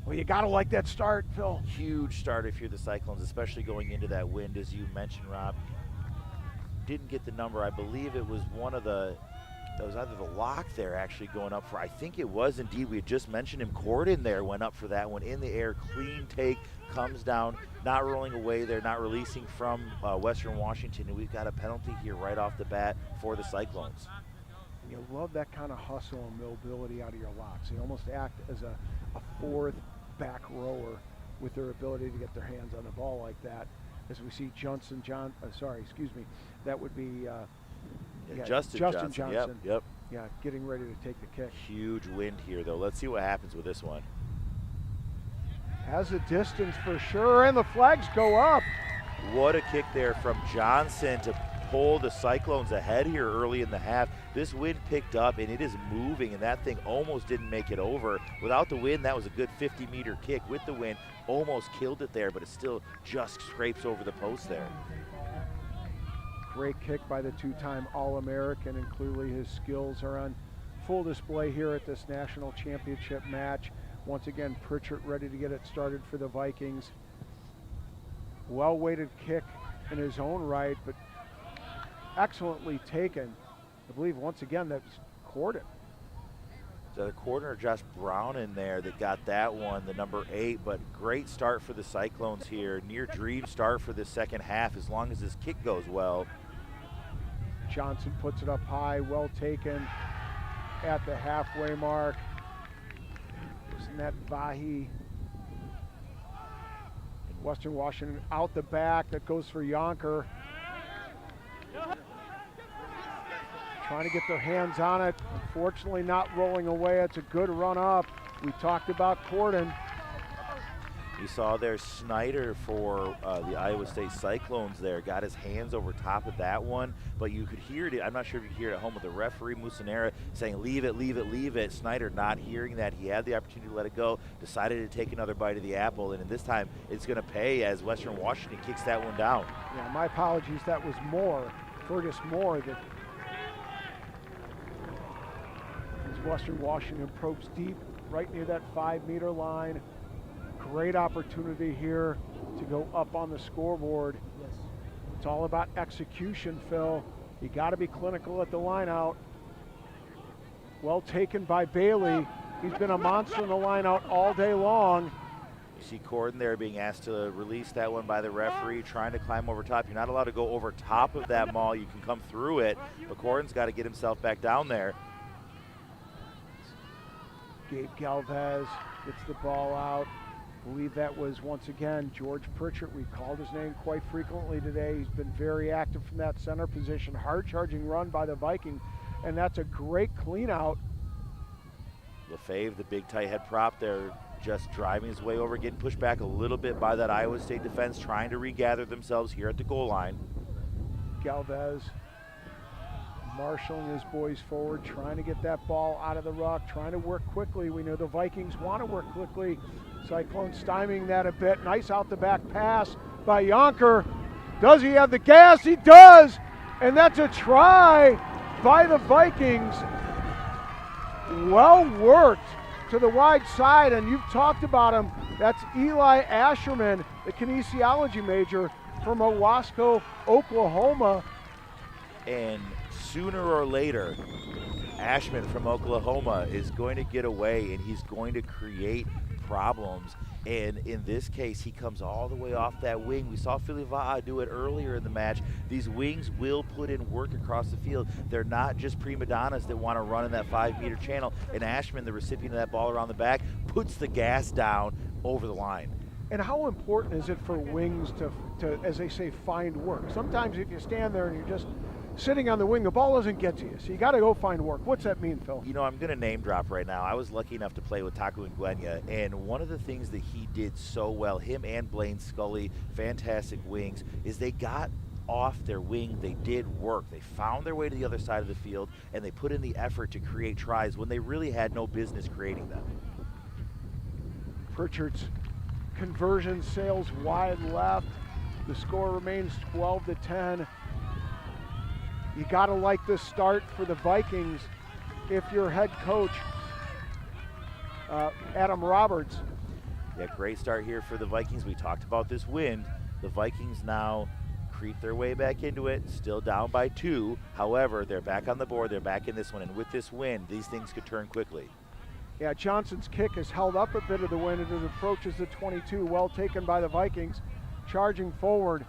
Well, you gotta like that start, Phil. Huge start if you're the Cyclones, especially going into that wind, as you mentioned, Rob. Didn't get the number. I believe it was one of the, that was either the lock there actually going up for, I think it was indeed, we had just mentioned him, Corden there went up for that one in the air, clean take, comes down, not rolling away there, not releasing from Western Washington, and we've got a penalty here right off the bat for the Cyclones. You love that kind of hustle and mobility out of your locks. They almost act as a fourth back rower with their ability to get their hands on the ball like that. As we see that would be Justin Johnson. Yep. Yeah, getting ready to take the kick. Huge wind here, though. Let's see what happens with this one. Has a distance for sure, and the flags go up. What a kick there from Johnson to pull the Cyclones ahead here early in the half. This wind picked up, and it is moving, and that thing almost didn't make it over. Without the wind, that was a good 50-meter kick. With the wind, almost killed it there, but it still just scrapes over the post there. Great kick by the two-time All-American, and clearly his skills are on full display here at this national championship match. Once again, Pritchett ready to get it started for the Vikings. Well-weighted kick in his own right, but excellently taken. I believe once again that's Corden. So the corner, Josh Brown in there that got that one, the number 8, but great start for the Cyclones here. Near dream start for the second half as long as this kick goes well. Johnson puts it up high, well taken at the halfway mark. Isn't that Vahi? Western Washington out the back, that goes for Yonker. Trying to get their hands on it. Unfortunately not rolling away. It's a good run up. We talked about Corden. You saw there Snyder for the Iowa State Cyclones there. Got his hands over top of that one, but you could hear it. I'm not sure if you could hear it at home with the referee, Musanera, saying, leave it, leave it, leave it. Snyder not hearing that. He had the opportunity to let it go, decided to take another bite of the apple, and this time it's going to pay as Western Washington kicks that one down. Yeah, my apologies. That was Moore, Fergus Moore, that as Western Washington probes deep right near that 5-meter line. Great opportunity here to go up on the scoreboard. Yes. It's all about execution, Phil. You got to be clinical at the line out. Well taken by Bailey. He's been a monster in the line out all day long. You see Corden there being asked to release that one by the referee, trying to climb over top. You're not allowed to go over top of that maul. You can come through it, but Corden's got to get himself back down there. Gabe Galvez gets the ball out. I believe that was, once again, George Pritchett. We called his name quite frequently today. He's been very active from that center position. Hard-charging run by the Vikings, and that's a great clean-out. LaFave, the big tight head prop there, just driving his way over, getting pushed back a little bit by that Iowa State defense, trying to regather themselves here at the goal line. Galvez marshaling his boys forward, trying to get that ball out of the ruck, trying to work quickly. We know the Vikings want to work quickly. Cyclones stymieing that a bit. Nice out the back pass by Yonker. Does he have the gas? He does! And that's a try by the Vikings. Well worked to the wide side, and you've talked about him. That's Eli Asherman, the kinesiology major from Owasco, Oklahoma. And sooner or later, Ashman from Oklahoma is going to get away, and he's going to create problems. And in this case, he comes all the way off that wing. We saw Philly Va'a do it earlier in the match. These wings will put in work across the field. They're not just prima donnas that want to run in that 5-meter channel. And Ashman, the recipient of that ball around the back, puts the gas down over the line. And how important is it for wings to, as they say, find work? Sometimes if you stand there and you're just sitting on the wing, the ball doesn't get to you, so you got to go find work. What's that mean, Phil? You know, I'm going to name drop right now. I was lucky enough to play with Taku Nguenya, and one of the things that he did so well, him and Blaine Scully, fantastic wings, is they got off their wing. They did work. They found their way to the other side of the field, and they put in the effort to create tries when they really had no business creating them. Pritchard's conversion sails wide left. The score remains 12-10. You gotta like this start for the Vikings if you're head coach Adam Roberts. Yeah, great start here for the Vikings. We talked about this wind. The Vikings now creep their way back into it, still down by 2. However, they're back on the board. They're back in this one, and with this wind, these things could turn quickly. Yeah, Johnson's kick has held up a bit of the wind, and it approaches the 22. Well taken by the Vikings. Charging forward.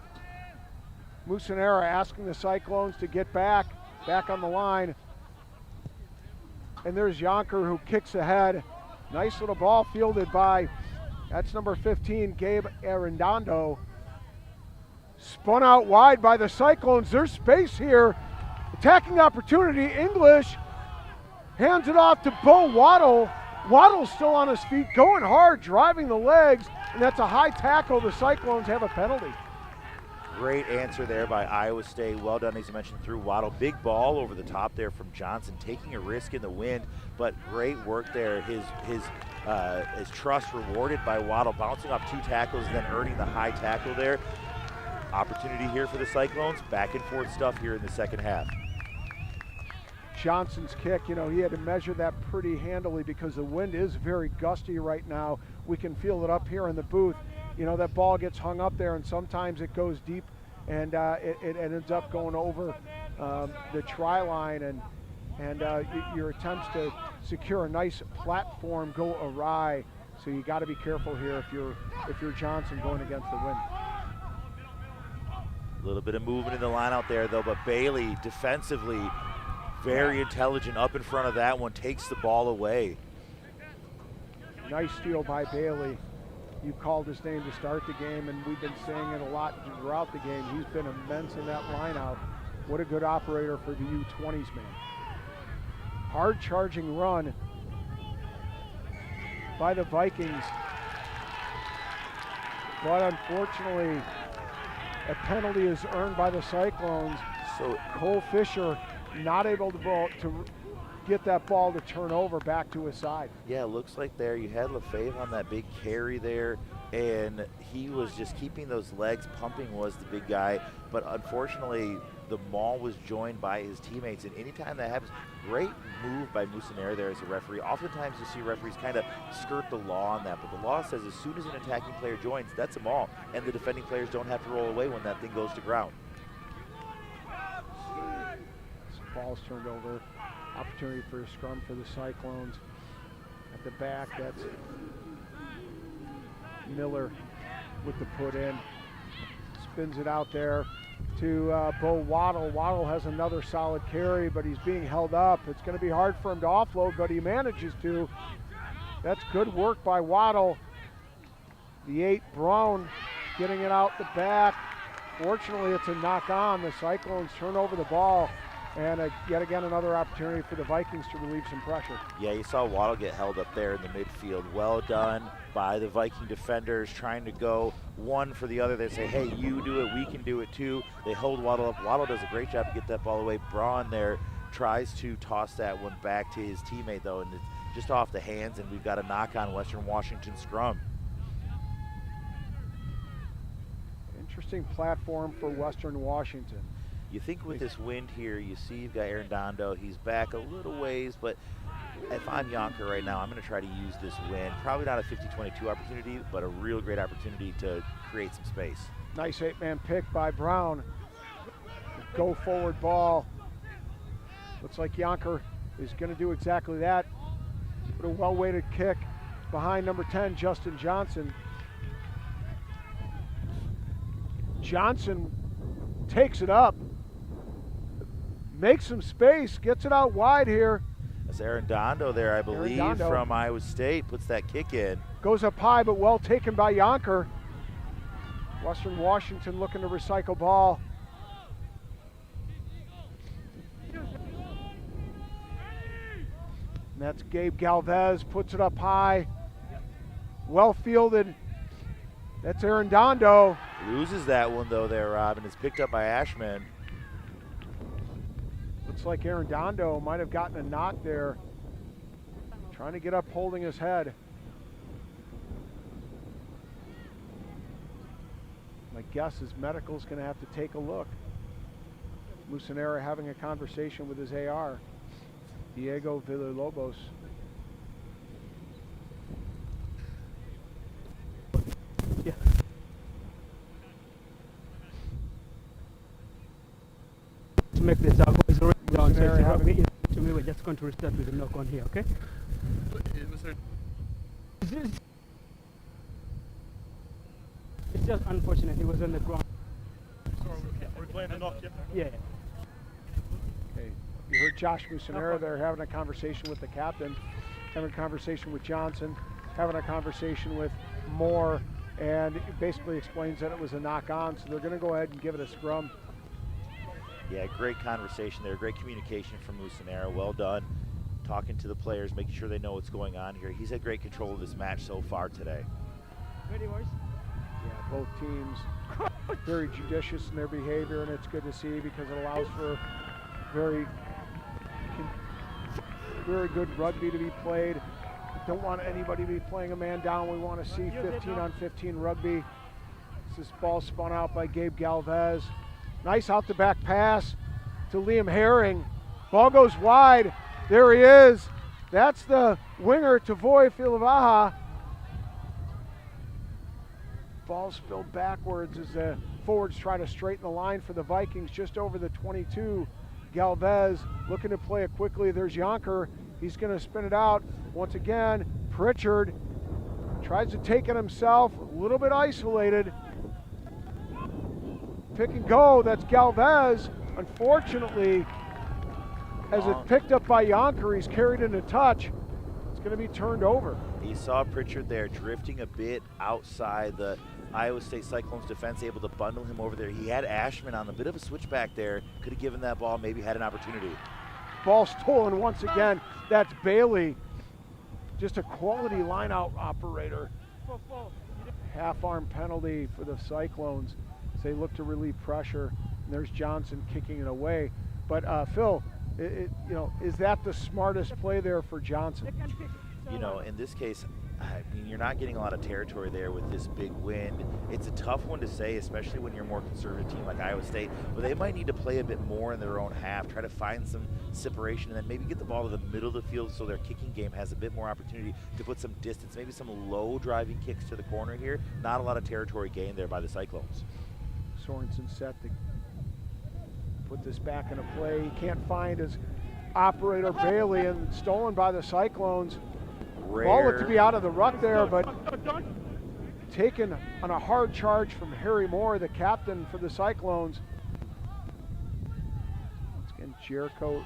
Musanera asking the Cyclones to get back on the line. And there's Yonker who kicks ahead. Nice little ball fielded by, that's number 15, Gabe Arredondo. Spun out wide by the Cyclones. There's space here. Attacking opportunity. English hands it off to Bo Waddle. Waddle's still on his feet, going hard, driving the legs, and that's a high tackle. The Cyclones have a penalty. Great answer there by Iowa State. Well done, as you mentioned, through Waddle. Big ball over the top there from Johnson, taking a risk in the wind, but great work there. His trust rewarded by Waddle, bouncing off 2 tackles and then earning the high tackle there. Opportunity here for the Cyclones. Back and forth stuff here in the second half. Johnson's kick, he had to measure that pretty handily because the wind is very gusty right now. We can feel it up here in the booth. That ball gets hung up there, and sometimes it goes deep, and it ends up going over the try line, and your attempts to secure a nice platform go awry. So you got to be careful here if you're Johnson going against the wind. A little bit of movement in the line out there, though, but Bailey defensively very intelligent up in front of that one, takes the ball away. Nice steal by Bailey. You called his name to start the game, and we've been saying it a lot throughout the game. He's been immense in that line out. What a good operator for the U20s, man. Hard charging run by the Vikings. But unfortunately, a penalty is earned by the Cyclones. So Cole Fisher not able to get that ball to turn over back to his side. Yeah, it looks like there you had LaFave on that big carry there, and he was just keeping those legs pumping, was the big guy. But unfortunately, the maul was joined by his teammates, and anytime that happens, great move by Musanera there as a referee. Oftentimes you see referees kind of skirt the law on that, but the law says as soon as an attacking player joins, that's a maul, and the defending players don't have to roll away when that thing goes to ground. Ball's turned over. Opportunity for a scrum for the Cyclones. At the back, that's Miller with the put in. Spins it out there to Bo Waddle. Waddle has another solid carry, but he's being held up. It's going to be hard for him to offload, but he manages to. That's good work by Waddle. The 8, Brown, getting it out the back. Fortunately, it's a knock on. The Cyclones turn over the ball. And yet again, another opportunity for the Vikings to relieve some pressure. Yeah, you saw Waddle get held up there in the midfield. Well done by the Viking defenders, trying to go one for the other. They say, hey, you do it, we can do it too. They hold Waddle up. Waddle does a great job to get that ball away. Braun there tries to toss that one back to his teammate, though, and it's just off the hands, and we've got a knock on Western Washington scrum. Interesting platform for Western Washington. You think with this wind here, you see you've got Arredondo. He's back a little ways, but if I'm Yonker right now, I'm going to try to use this wind. Probably not a 50-22 opportunity, but a real great opportunity to create some space. Nice 8-man pick by Brown. Go forward ball. Looks like Yonker is going to do exactly that. Put a well-weighted kick behind number 10, Justin Johnson. Johnson takes it up. Makes some space, gets it out wide here. That's Arredondo there, I believe, from Iowa State, puts that kick in. Goes up high, but well taken by Yonker. Western Washington looking to recycle ball. And that's Gabe Galvez, puts it up high. Well fielded. That's Arredondo. Loses that one though there, Rob, and it's picked up by Ashman. Looks like Arredondo might have gotten a knock there. Trying to get up, holding his head. My guess is medical's going to have to take a look. Musanera having a conversation with his AR, Diego Villalobos. Yeah. To make the Zago is already down, so it's rugby in to me. We're just going to restart with a knock on here, okay? It's just unfortunate he was on the ground. We're playing the knock, Yeah. Okay. You heard Josh Musanera there having a conversation with the captain, having a conversation with Johnson, having a conversation with Moore, and it basically explains that it was a knock on, so they're going to go ahead and give it a scrum. Yeah, great conversation there. Great communication from Musanera. Well done. Talking to the players, making sure they know what's going on here. He's had great control of this match so far today. Ready, boys? Yeah, both teams very judicious in their behavior, and it's good to see because it allows for very good rugby to be played. Don't want anybody to be playing a man down. We want to see 15-on-15 rugby. This ball spun out by Gabe Galvez. Nice out the back pass to Liam Herring. Ball goes wide. There he is. That's the winger, Tavoy Filavaha. Ball spilled backwards as the forwards try to straighten the line for the Vikings just over the 22. Galvez looking to play it quickly. There's Yonker. He's going to spin it out. Once again, Pritchard tries to take it himself. A little bit isolated. Pick and go. That's Galvez. Unfortunately, as it's picked up by Yonker, he's carried into touch. It's going to be turned over. You saw Pritchard there drifting a bit outside the Iowa State Cyclones defense, able to bundle him over there. He had Ashman on a bit of a switchback there. Could have given that ball, maybe had an opportunity. Ball stolen once again. That's Bailey. Just a quality line-out operator. Half-arm penalty for the Cyclones as they look to relieve pressure. And there's Johnson kicking it away. But Phil, is that the smartest play there for Johnson? You know, in this case, I mean, you're not getting a lot of territory there with this big wind. It's a tough one to say, especially when you're a more conservative team like Iowa State, but they might need to play a bit more in their own half, try to find some separation, and then maybe get the ball to the middle of the field so their kicking game has a bit more opportunity to put some distance, maybe some low driving kicks to the corner here. Not a lot of territory gained there by the Cyclones. Sorensen set to put this back into play. He can't find his operator Bailey, and stolen by the Cyclones. Ball looked to be out of the ruck there, but taken on a hard charge from Harry Moore, the captain for the Cyclones. Once again, Jericho,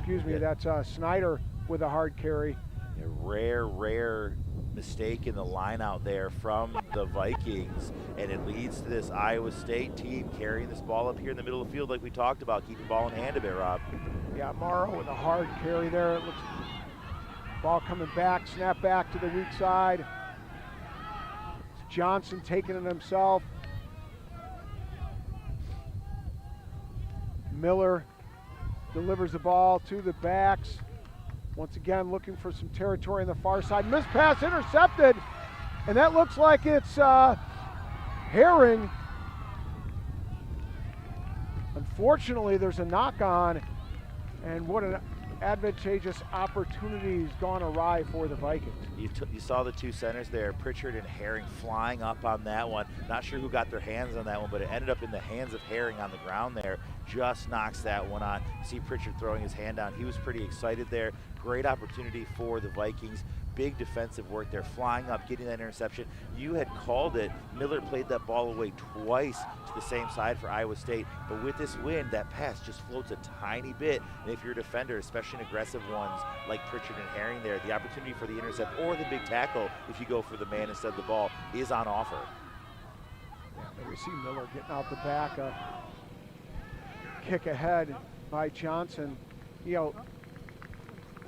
that's Snyder with a hard carry. A rare mistake in the line out there from the Vikings, and it leads to this Iowa State team carrying this ball up here in the middle of the field like we talked about. Keep the ball in hand a bit, Rob. Yeah, Morrow with a hard carry there. It looks ball coming back, snap back to the weak side. It's Johnson taking it himself. Miller delivers the ball to the backs. Once again, looking for some territory on the far side. Missed pass intercepted, and that looks like it's Herring. Unfortunately, there's a knock on, and what an advantageous opportunity has gone awry for the Vikings. You saw the two centers there, Pritchard and Herring, flying up on that one. Not sure who got their hands on that one, but it ended up in the hands of Herring on the ground there. Just knocks that one on. See Pritchard throwing his hand down. He was pretty excited there. Great opportunity for the Vikings. Big defensive work there, flying up, getting that interception. You had called it. Miller played that ball away twice to the same side for Iowa State, but with this wind, that pass just floats a tiny bit, and if you're a defender, especially in aggressive ones like Pritchard and Herring there, the opportunity for the intercept or the big tackle, if you go for the man instead of the ball, is on offer. Yeah, we see Miller getting out the back, kick ahead by Johnson.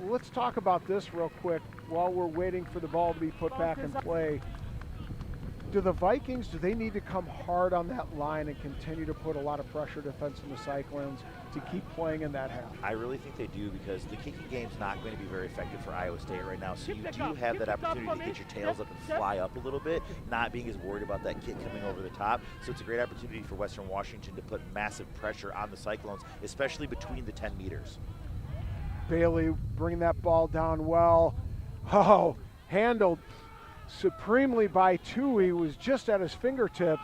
Let's talk about this real quick while we're waiting for the ball to be put back in play. do the Vikings, do they need to come hard on that line and continue to put a lot of pressure defense in the Cyclones to keep playing in that half? I really think they do, because the kicking game's not going to be very effective for Iowa State right now. So you do have that opportunity to get your tails up and fly up a little bit, not being as worried about that kick coming over the top. So it's a great opportunity for Western Washington to put massive pressure on the Cyclones, especially between the 10 meters. Bailey bringing that ball down well. Oh, handled supremely by Tui, was just at his fingertips.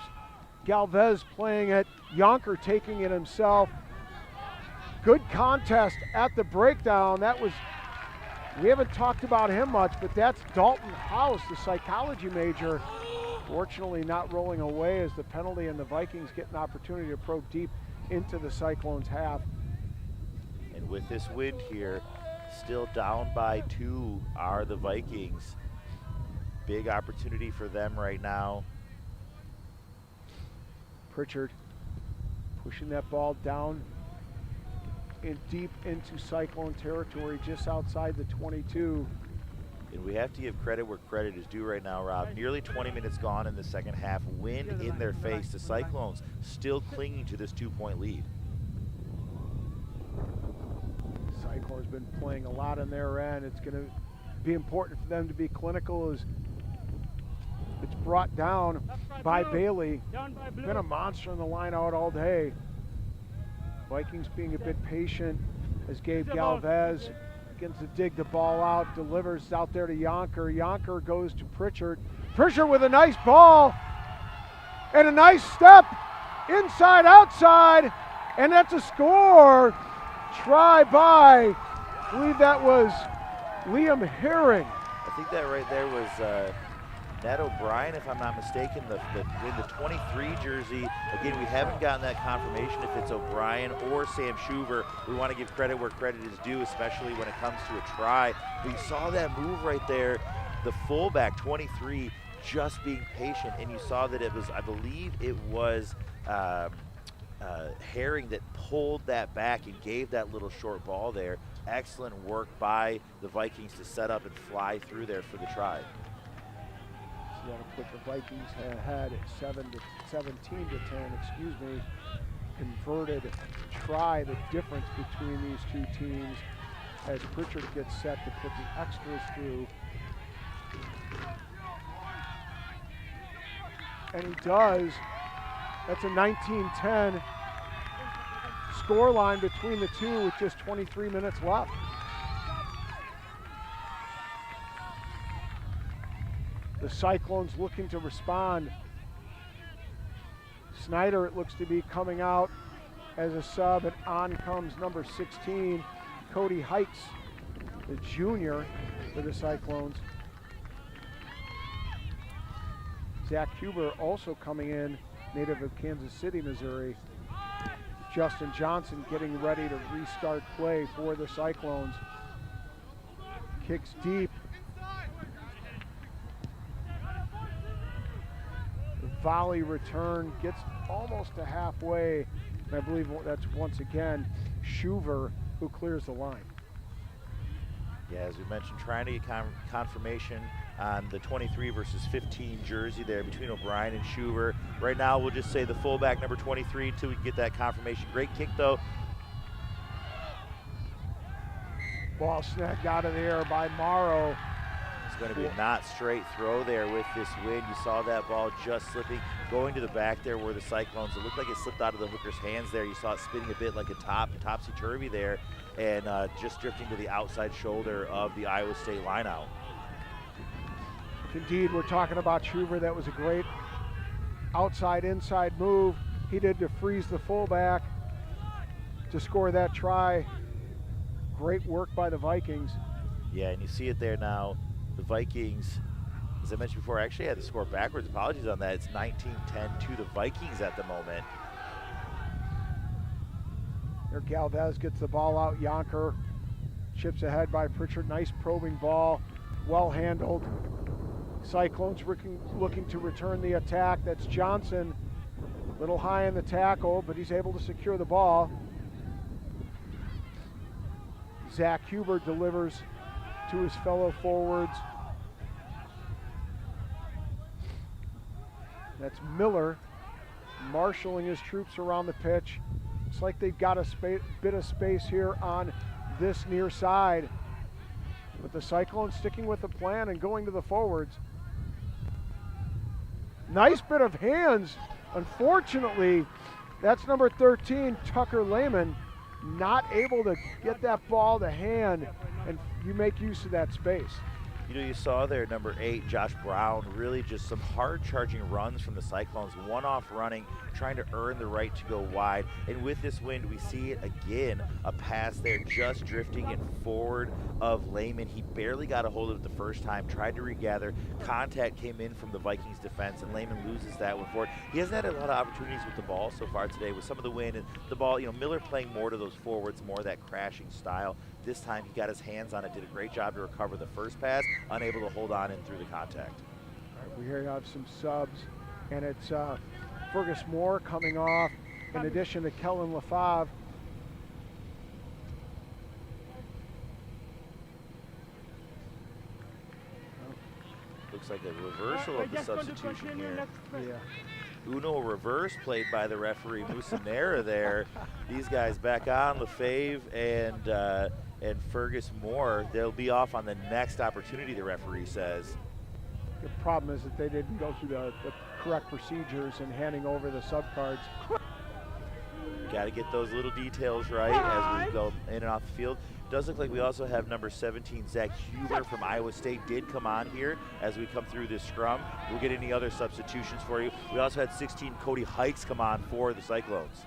Galvez playing it, Yonker taking it himself. Good contest at the breakdown. That was, we haven't talked about him much, but that's Dalton House, the psychology major. Fortunately not rolling away as the penalty, and the Vikings get an opportunity to probe deep into the Cyclones half. And with this wind here, still down by 2 are the Vikings. Big opportunity for them right now. Pritchard pushing that ball down and deep into Cyclone territory, just outside the 22. And we have to give credit where credit is due right now, Rob. Nearly 20 minutes gone in the second half. Wind in their face. The Cyclones still clinging to this 2-point lead. Cyclone's been playing a lot on their end. It's going to be important for them to be clinical as it's brought down by Bailey. Been a monster in the line out all day. Vikings being a bit patient as Gabe Galvez begins to dig the ball out, delivers out there to Yonker. Yonker goes to Pritchard. Pritchard with a nice ball and a nice step inside, outside, and that's a score. Try by, I believe that was Liam Herring. I think that right there was Ned O'Brien, if I'm not mistaken, in the 23 jersey. Again, we haven't gotten that confirmation if it's O'Brien or Sam Schuver. We want to give credit where credit is due, especially when it comes to a try. But you saw that move right there, the fullback, 23, just being patient, and you saw that it was, I believe it was Herring that pulled that back and gave that little short ball there. Excellent work by the Vikings to set up and fly through there for the try. So that'll put the Vikings ahead at 17-10, converted try, the difference between these two teams as Pritchard gets set to put the extras through. And he does. That's a 19-10 scoreline between the two with just 23 minutes left. The Cyclones looking to respond. Snyder, it looks to be coming out as a sub, and on comes number 16, Cody Heights, the junior for the Cyclones. Zach Huber also coming in, native of Kansas City, Missouri. Justin Johnson getting ready to restart play for the Cyclones. Kicks deep. The volley return gets almost to halfway. And I believe that's once again Schuver who clears the line. Yeah, as we mentioned, trying to get confirmation on the 23 versus 15 jersey there between O'Brien and Schuver. Right now, we'll just say the fullback, number 23, until we can get that confirmation. Great kick, though. Ball snagged out of the air by Morrow. It's going to be a not straight throw there with this wind. You saw that ball just slipping, going to the back there where the Cyclones, it looked like it slipped out of the hooker's hands there. You saw it spinning a bit like a topsy-turvy there, and just drifting to the outside shoulder of the Iowa State lineout. Indeed, we're talking about Schuver. That was a great outside-inside move he did to freeze the fullback to score that try. Great work by the Vikings. Yeah, and you see it there now. The Vikings, as I mentioned before, actually had the score backwards. Apologies on that. It's 19-10 to the Vikings at the moment. There Galvez gets the ball out. Yonker chips ahead by Pritchard. Nice probing ball, well handled. Cyclones looking to return the attack. That's Johnson, a little high in the tackle, but he's able to secure the ball. Zach Huber delivers to his fellow forwards. That's Miller marshaling his troops around the pitch. Looks like they've got a bit of space here on this near side. But the Cyclones sticking with the plan and going to the forwards. Nice bit of hands. Unfortunately, that's number 13, Tucker Lehman, not able to get that ball to hand, and you make use of that space. You know, you saw there number 8, Josh Brown, really just some hard charging runs from the Cyclones, one-off running, trying to earn the right to go wide. And with this wind, we see it again, a pass there just drifting in forward of Lehman. He barely got a hold of it the first time, tried to regather. Contact came in from the Vikings defense, and Lehman loses that one forward. He hasn't had a lot of opportunities with the ball so far today with some of the wind and the ball. You know, Miller playing more to those forwards, more of that crashing style. This time he got his hands on it, did a great job to recover the first pass, unable to hold on in through the contact. All right, we here have some subs, and it's Fergus Moore coming off, in addition to Kellen Lefave. Looks like a reversal of the substitution here. Yeah. Uno reverse played by the referee Musanera there. These guys back on, Lefave and Fergus Moore. They'll be off on the next opportunity, the referee says. The problem is that they didn't go through the correct procedures in handing over the sub cards. Got to get those little details right as we go in and off the field. Does look like we also have number 17, Zach Huber from Iowa State, did come on here as we come through this scrum. We'll get any other substitutions for you. We also had 16, Cody Hikes, come on for the Cyclones.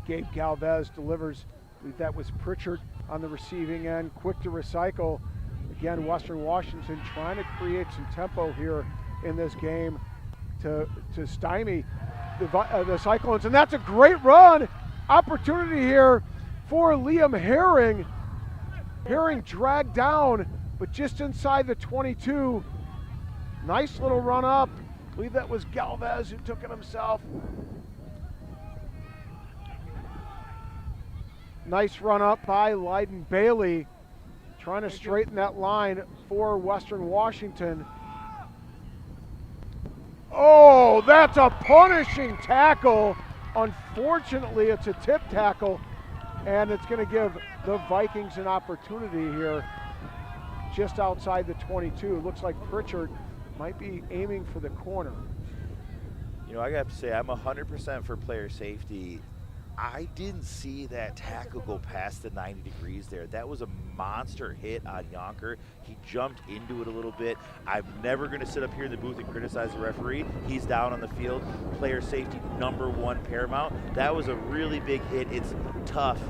Gabe Galvez delivers. I believe that was Pritchard on the receiving end, quick to recycle. Again, Western Washington trying to create some tempo here in this game to stymie the Cyclones, and that's a great run. Opportunity here for Liam Herring. Herring dragged down, but just inside the 22. Nice little run up. I believe that was Galvez who took it himself. Nice run up by Lyden Bailey, trying to straighten that line for Western Washington. Oh, that's a punishing tackle. Unfortunately, it's a tip tackle, and it's going to give the Vikings an opportunity here just outside the 22. It looks like Pritchard might be aiming for the corner. You know, I got to say, I'm 100% for player safety. I didn't see that tackle go past the 90 degrees there. That was a monster hit on Yonker. He jumped into it a little bit. I'm never going to sit up here in the booth and criticize the referee. He's down on the field. Player safety, #1 paramount. That was a really big hit. It's tough.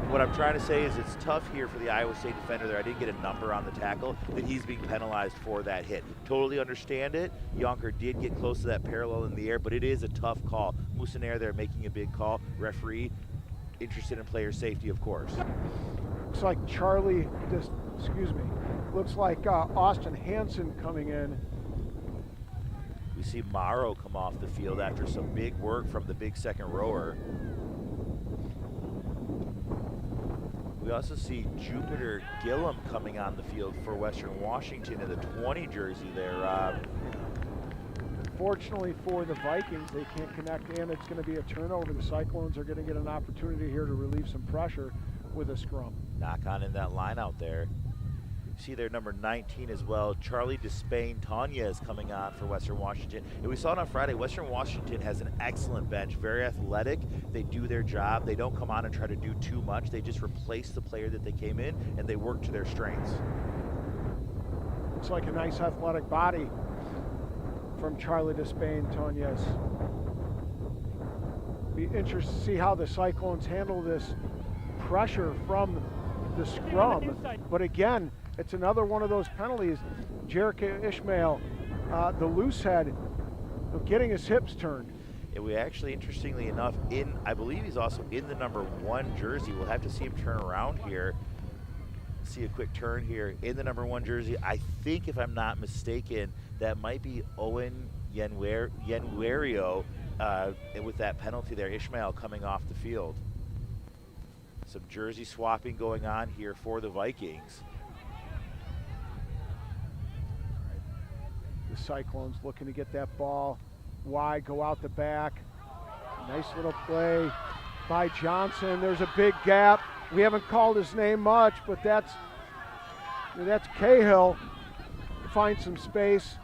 What I'm trying to say is it's tough here for the Iowa State defender there. I didn't get a number on the tackle, that he's being penalized for that hit. Totally understand it. Yonker did get close to that parallel in the air, but it is a tough call. Musanera there making a big call. Referee interested in player safety, of course. Looks like looks like Austin Hansen coming in. We see Morrow come off the field after some big work from the big second rower. We also see Jupiter Gillum coming on the field for Western Washington in the 20 jersey there, Rob. Fortunately for the Vikings, they can't connect in. It's going to be a turnover. The Cyclones are going to get an opportunity here to relieve some pressure with a scrum. Knock on in that line out there. See there number 19 as well, Charlie Despain Tanya is coming on for Western Washington. And we saw it on Friday. Western Washington has an excellent bench, very athletic. They do their job. They don't come on and try to do too much. They just replace the player that they came in, and they work to their strengths. Looks like a nice athletic body from Charlie Despain Tanyas. Be interested to see how the Cyclones handle this pressure from the scrum. But again, it's another one of those penalties. Jericho Ishmael, the loose head, getting his hips turned. And we actually, interestingly enough, I believe he's also in the #1 jersey. We'll have to see him turn around here. See a quick turn here in the #1 jersey. I think, if I'm not mistaken, that might be Owen Yenwerio with that penalty there. Ishmael coming off the field. Some jersey swapping going on here for the Vikings. The Cyclones looking to get that ball wide, go out the back. Nice little play by Johnson. There's a big gap. We haven't called his name much, but that's Cahill. Find some space.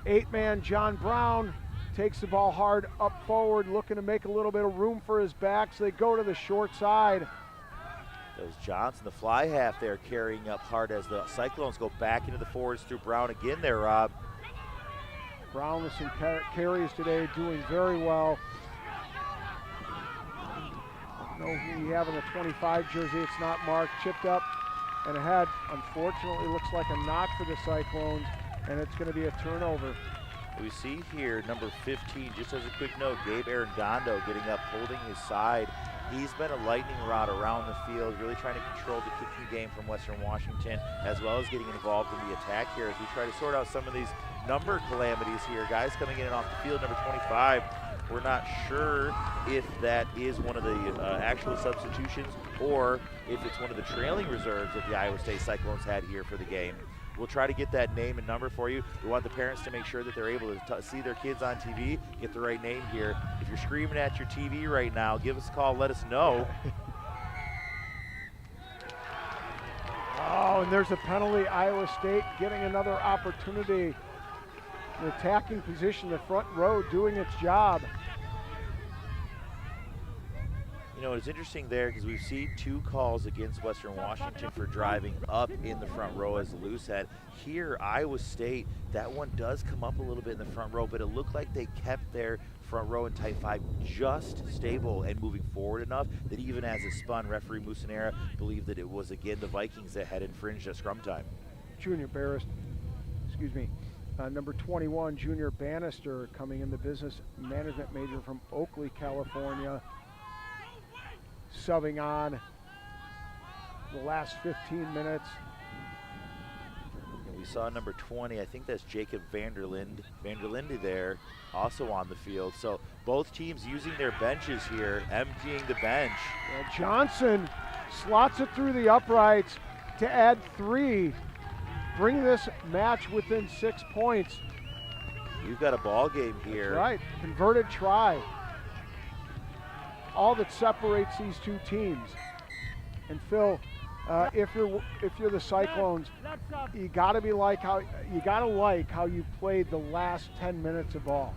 8-man John Brown takes the ball hard up forward, looking to make a little bit of room for his back, so they go to the short side. There's Johnson, the fly half there, carrying up hard as the Cyclones go back into the forwards through Brown again there, Rob. Brown with some carries today, doing very well. I don't know who we have in the 25 jersey. It's not marked. Chipped up and ahead. Unfortunately, looks like a knock for the Cyclones, and it's going to be a turnover. We see here number 15, just as a quick note, Gabe Arredondo getting up, holding his side. He's been a lightning rod around the field, really trying to control the kicking game from Western Washington, as well as getting involved in the attack here as we try to sort out some of these number calamities here. Guys coming in and off the field, number 25. We're not sure if that is one of the actual substitutions or if it's one of the trailing reserves that the Iowa State Cyclones had here for the game. We'll try to get that name and number for you. We want the parents to make sure that they're able to see their kids on TV, get the right name here. If you're screaming at your TV right now, give us a call, let us know. Oh, and there's a penalty. Iowa State getting another opportunity. The attacking position, the front row doing its job. You know, it's interesting there because we've seen 2 calls against Western Washington for driving up in the front row as a loose head. Here, Iowa State, that one does come up a little bit in the front row, but it looked like they kept their front row in tight 5 just stable and moving forward enough that even as it spun, referee Musanera believed that it was again the Vikings that had infringed at scrum time. Junior Barrister, number 21, Junior Bannister, coming in, the business management major from Oakley, California, subbing on the last 15 minutes. And we saw number 20, I think that's Jacob Vanderlinde there, also on the field. So both teams using their benches here, emptying the bench. Johnson slots it through the uprights to add 3. Bring this match within 6 points. You've got a ball game here. That's right, converted try. All that separates these 2 teams. And Phil, if you're the Cyclones, you gotta like how you played the last 10 minutes of ball.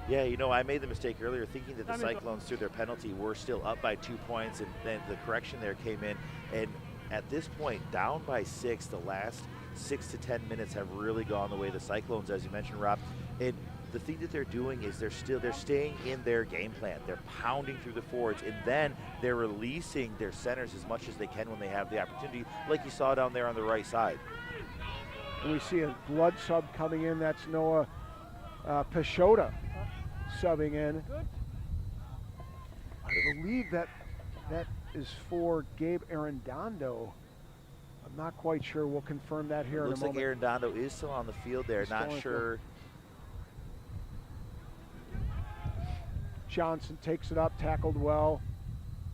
Yeah, you know, I made the mistake earlier thinking that the Cyclones through their penalty were still up by 2 points, and then the correction there came in. And at this point, down by 6, the last 6 to 10 minutes have really gone the way of the Cyclones, as you mentioned, Rob. And the thing that they're doing is they're staying in their game plan. They're pounding through the forwards, and then they're releasing their centers as much as they can when they have the opportunity, like you saw down there on the right side. And we see a blood sub coming in. That's Noah Pashota subbing in. I believe that is for Gabe Arredondo. I'm not quite sure. We'll confirm that here in a moment. Looks like Arredondo is still on the field there. Not sure. Johnson takes it up, tackled well.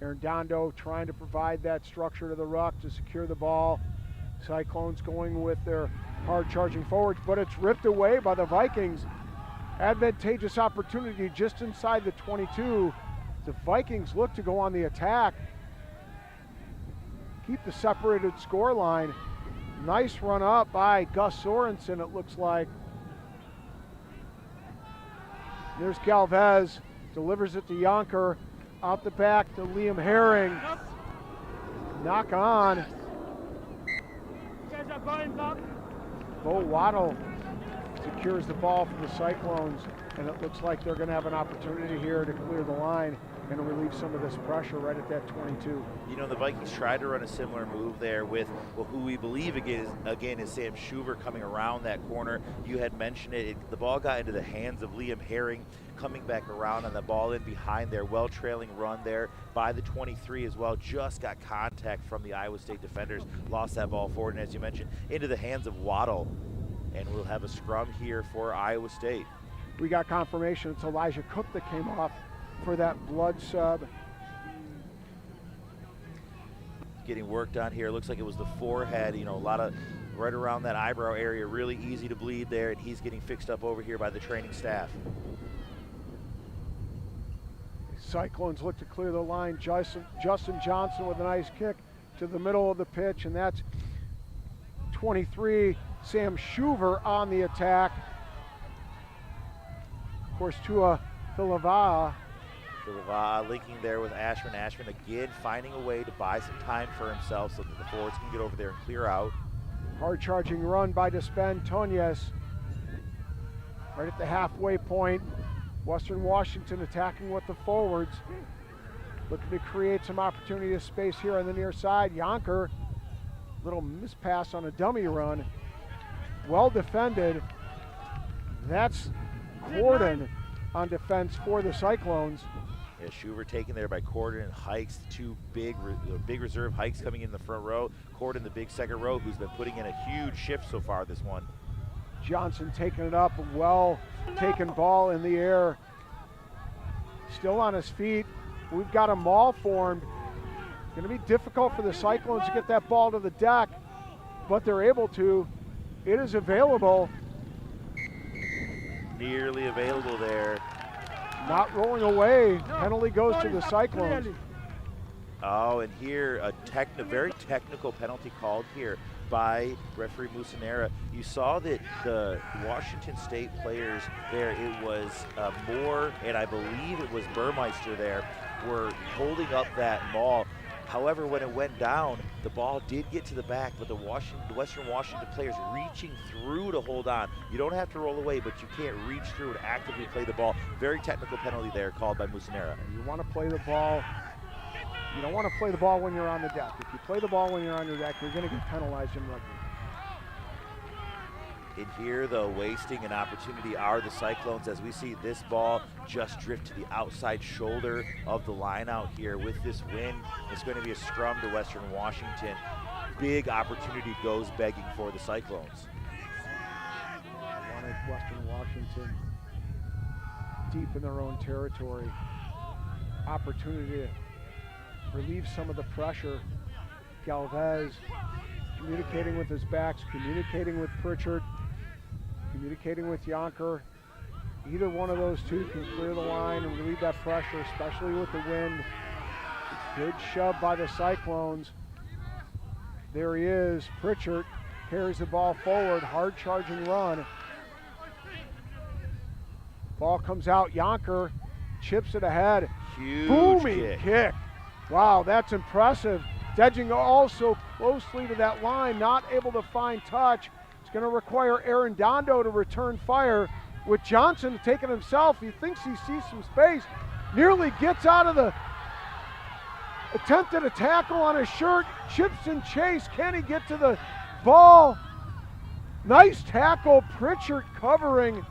Arredondo trying to provide that structure to the ruck to secure the ball. Cyclones going with their hard charging forwards, but it's ripped away by the Vikings. Advantageous opportunity just inside the 22. The Vikings look to go on the attack. Keep the separated score line. Nice run up by Gus Sorensen, it looks like. There's Galvez, delivers it to Yonker. Out the back to Liam Herring. Knock on. Bo Waddle secures the ball for the Cyclones, and it looks like they're going to have an opportunity here to clear the line and relieve some of this pressure right at that 22. You know, the Vikings tried to run a similar move there with who we believe again is Sam Schuver coming around that corner. You had mentioned it. The ball got into the hands of Liam Herring, coming back around on the ball in behind there. Well trailing run there by the 23 as well. Just got contact from the Iowa State defenders. Lost that ball forward, and as you mentioned, into the hands of Waddle. And we'll have a scrum here for Iowa State. We got confirmation it's Elijah Cook that came off for that blood sub. Getting worked on here. Looks like it was the forehead. You know, a lot of right around that eyebrow area, really easy to bleed there, and he's getting fixed up over here by the training staff. Cyclones look to clear the line. Justin Johnson with a nice kick to the middle of the pitch, and that's 23, Sam Schuver on the attack. Of course, Tua Filava linking there with Ashman. Ashman again finding a way to buy some time for himself so that the forwards can get over there and clear out. Hard charging run by Despend Tonez. Right at the halfway point. Western Washington attacking with the forwards. Looking to create some opportunity of space here on the near side. Yonker, little mispass on a dummy run. Well defended. That's Corden on defense for the Cyclones. Yeah, Schuver taken there by Corden and Hikes, two big reserve. Hikes coming in the front row. Corden, the big second row, who's been putting in a huge shift so far this one. Johnson taking it up, well taken ball in the air. Still on his feet. We've got a maul formed. Going to be difficult for the Cyclones to get that ball to the deck, but they're able to. It is available. Nearly available there. Not rolling away. Penalty goes to the Cyclones. Oh, and here a very technical penalty called here by referee Musanera. You saw that the Washington State players there, it was Moore and I believe it was Burmeister there, were holding up that maul. However, when it went down, the ball did get to the back, but the Western Washington players reaching through to hold on. You don't have to roll away, but you can't reach through and actively play the ball. Very technical penalty there called by Musanera. You want to play the ball. You don't want to play the ball when you're on the deck. If you play the ball when you're on your deck, you're going to get penalized in rugby. And here, though, wasting an opportunity are the Cyclones as we see this ball just drift to the outside shoulder of the line out here. With this win, it's going to be a scrum to Western Washington. Big opportunity goes begging for the Cyclones. Wanted Western Washington deep in their own territory. Opportunity to relieve some of the pressure. Galvez communicating with his backs, communicating with Pritchard, communicating with Yonker. Either one of those two can clear the line and relieve that pressure, especially with the wind. Good shove by the Cyclones. There he is. Pritchard carries the ball forward, hard charging run. Ball comes out, Yonker chips it ahead. Huge booming kick. Wow, that's impressive. Edging also closely to that line, not able to find touch. It's going to require Aaron Dondo to return fire. With Johnson taking himself, he thinks he sees some space, nearly gets out of the attempted a tackle on his shirt, chips and chase. Can he get to the ball? Nice tackle, Pritchard covering.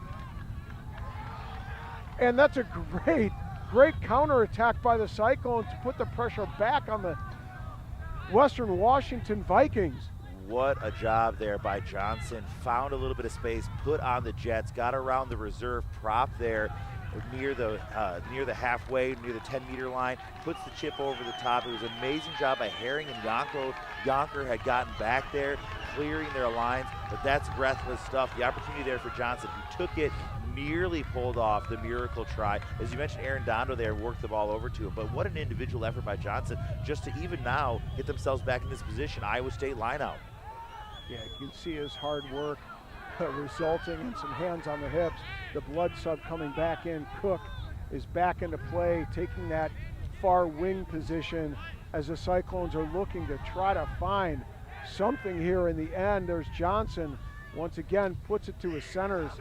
And that's a great counterattack by the Cyclones to put the pressure back on the Western Washington Vikings. What a job there by Johnson. Found a little bit of space, put on the Jets, got around the reserve prop there near the halfway, near the 10-meter line, puts the chip over the top. It was an amazing job by Herring and Yonker. Yonker had gotten back there, clearing their lines, but that's breathless stuff. The opportunity there for Johnson. He took it, nearly pulled off the miracle try. As you mentioned, Aaron Dondo there worked the ball over to him, but what an individual effort by Johnson just to even now get themselves back in this position. Iowa State lineout. Yeah, you can see his hard work resulting in some hands on the hips. The blood sub coming back in. Cook is back into play, taking that far wing position as the Cyclones are looking to try to find something here in the end. There's Johnson, once again, puts it to his centers.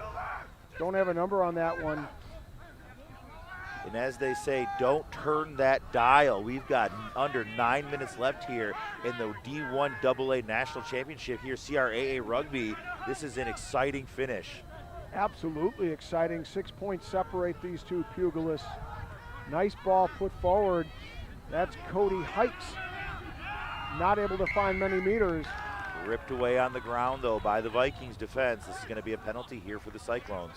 Don't have a number on that one. And as they say, don't turn that dial. We've got under 9 minutes left here in the D1AA National Championship here, CRAA Rugby. This is an exciting finish. Absolutely exciting. 6 points separate these two pugilists. Nice ball put forward. That's Cody Hikes. Not able to find many meters. Ripped away on the ground, though, by the Vikings defense. This is going to be a penalty here for the Cyclones.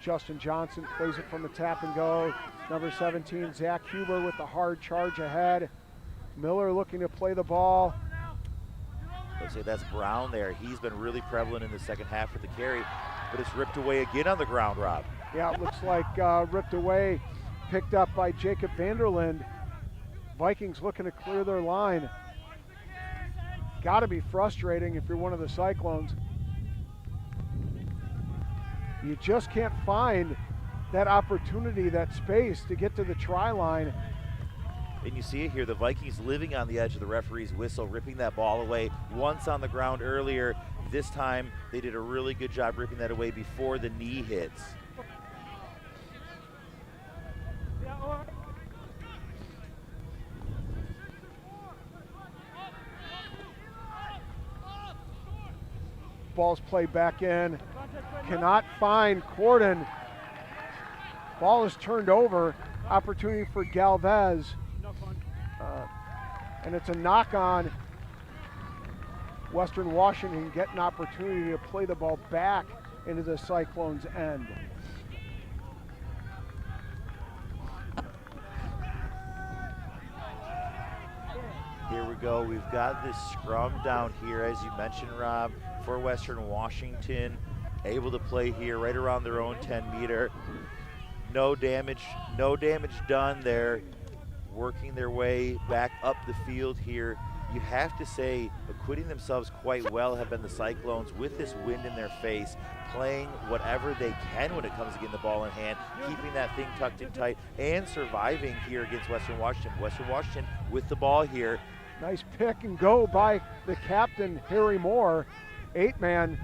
Justin Johnson plays it from the tap and go. Number 17, Zach Huber with the hard charge ahead. Miller looking to play the ball. say that's Brown there. He's been really prevalent in the second half with the carry, but it's ripped away again on the ground, Rob. Yeah, it looks like ripped away, picked up by Jacob Vanderland. Vikings looking to clear their line. Got to be frustrating if you're one of the Cyclones. You just can't find that opportunity, that space to get to the try line. And you see it here, the Vikings living on the edge of the referee's whistle, ripping that ball away once on the ground earlier. This time they did a really good job ripping that away before the knee hits. Ball's played back in. Cannot find Corden. Ball is turned over. Opportunity for Galvez. And it's a knock on. Western Washington get an opportunity to play the ball back into the Cyclones' end. Here we go. We've got this scrum down here, as you mentioned, Rob, for Western Washington. Able to play here right around their own 10-meter. No damage done there. Working their way back up the field here. You have to say, acquitting themselves quite well have been the Cyclones with this wind in their face, playing whatever they can when it comes to getting the ball in hand, keeping that thing tucked in tight, and surviving here against Western Washington. Western Washington with the ball here. Nice pick and go by the captain, Harry Moore. 8-man,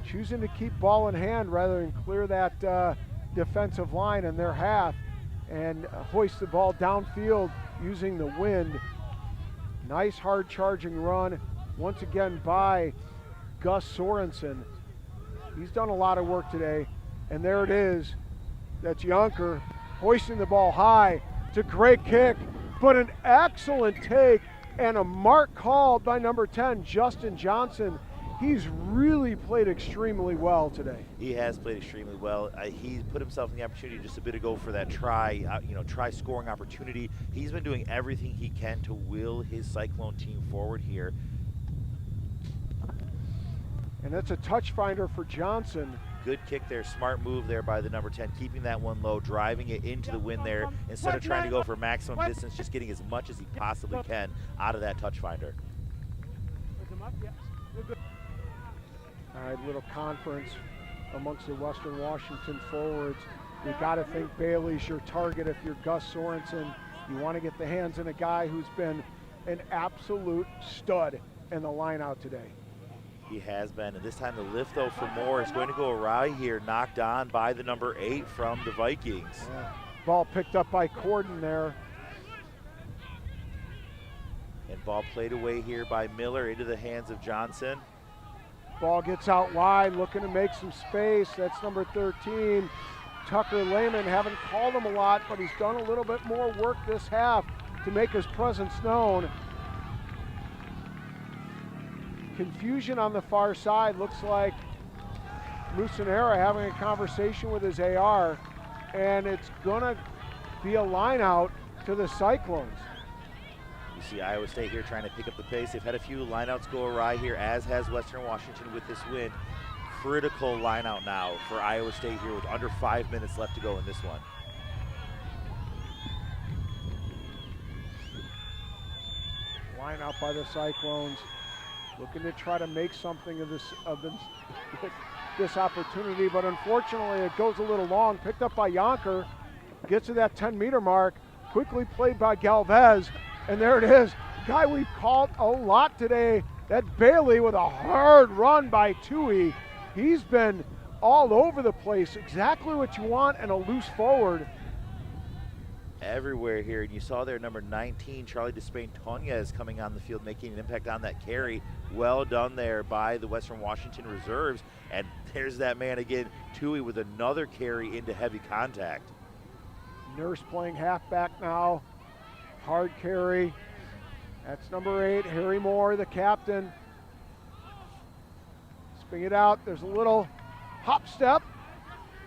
choosing to keep ball in hand rather than clear that defensive line in their half and hoist the ball downfield using the wind. Nice hard charging run once again by Gus Sorensen. He's done a lot of work today, and there it is. That's Yonker hoisting the ball high. It's a great kick, but an excellent take and a mark called by number 10, Justin Johnson. He's really played extremely well today. He has played extremely well. He put himself in the opportunity just a bit ago for that try scoring opportunity. He's been doing everything he can to will his Cyclone team forward here. And that's a touch finder for Johnson. Good kick there, smart move there by the number 10, keeping that one low, driving it into the wind there. Instead of trying to go for maximum distance, just getting as much as he possibly can out of that touch finder. All right, little conference amongst the Western Washington forwards. You got to think Bailey's your target if you're Gus Sorensen. You want to get the hands on a guy who's been an absolute stud in the line out today. He has been, and this time the lift though for Moore is going to go awry here, knocked on by the number 8 from the Vikings. Yeah. Ball picked up by Corden there. And ball played away here by Miller into the hands of Johnson. Ball gets out wide, looking to make some space. That's number 13, Tucker Lehman. Haven't called him a lot, but he's done a little bit more work this half to make his presence known. Confusion on the far side. Looks like Musanera having a conversation with his AR, and it's gonna be a line out to the Cyclones. You see Iowa State here trying to pick up the pace. They've had a few lineouts go awry here, as has Western Washington with this win. Critical lineout now for Iowa State here with under 5 minutes left to go in this one. Line out by the Cyclones, looking to try to make something of this opportunity, but unfortunately it goes a little long. Picked up by Yonker, gets to that 10-meter mark, quickly played by Galvez, and there it is. Guy we've called a lot today, that Bailey with a hard run by Tui. He's been all over the place, exactly what you want in a loose forward. Everywhere here, and you saw there number 19, Charlie Despain-Tonya is coming on the field, making an impact on that carry. Well done there by the Western Washington reserves, and there's that man again, Tui, with another carry into heavy contact. Nurse playing halfback now, hard carry. That's number 8, Harry Moore, the captain. Spin it out, there's a little hop step.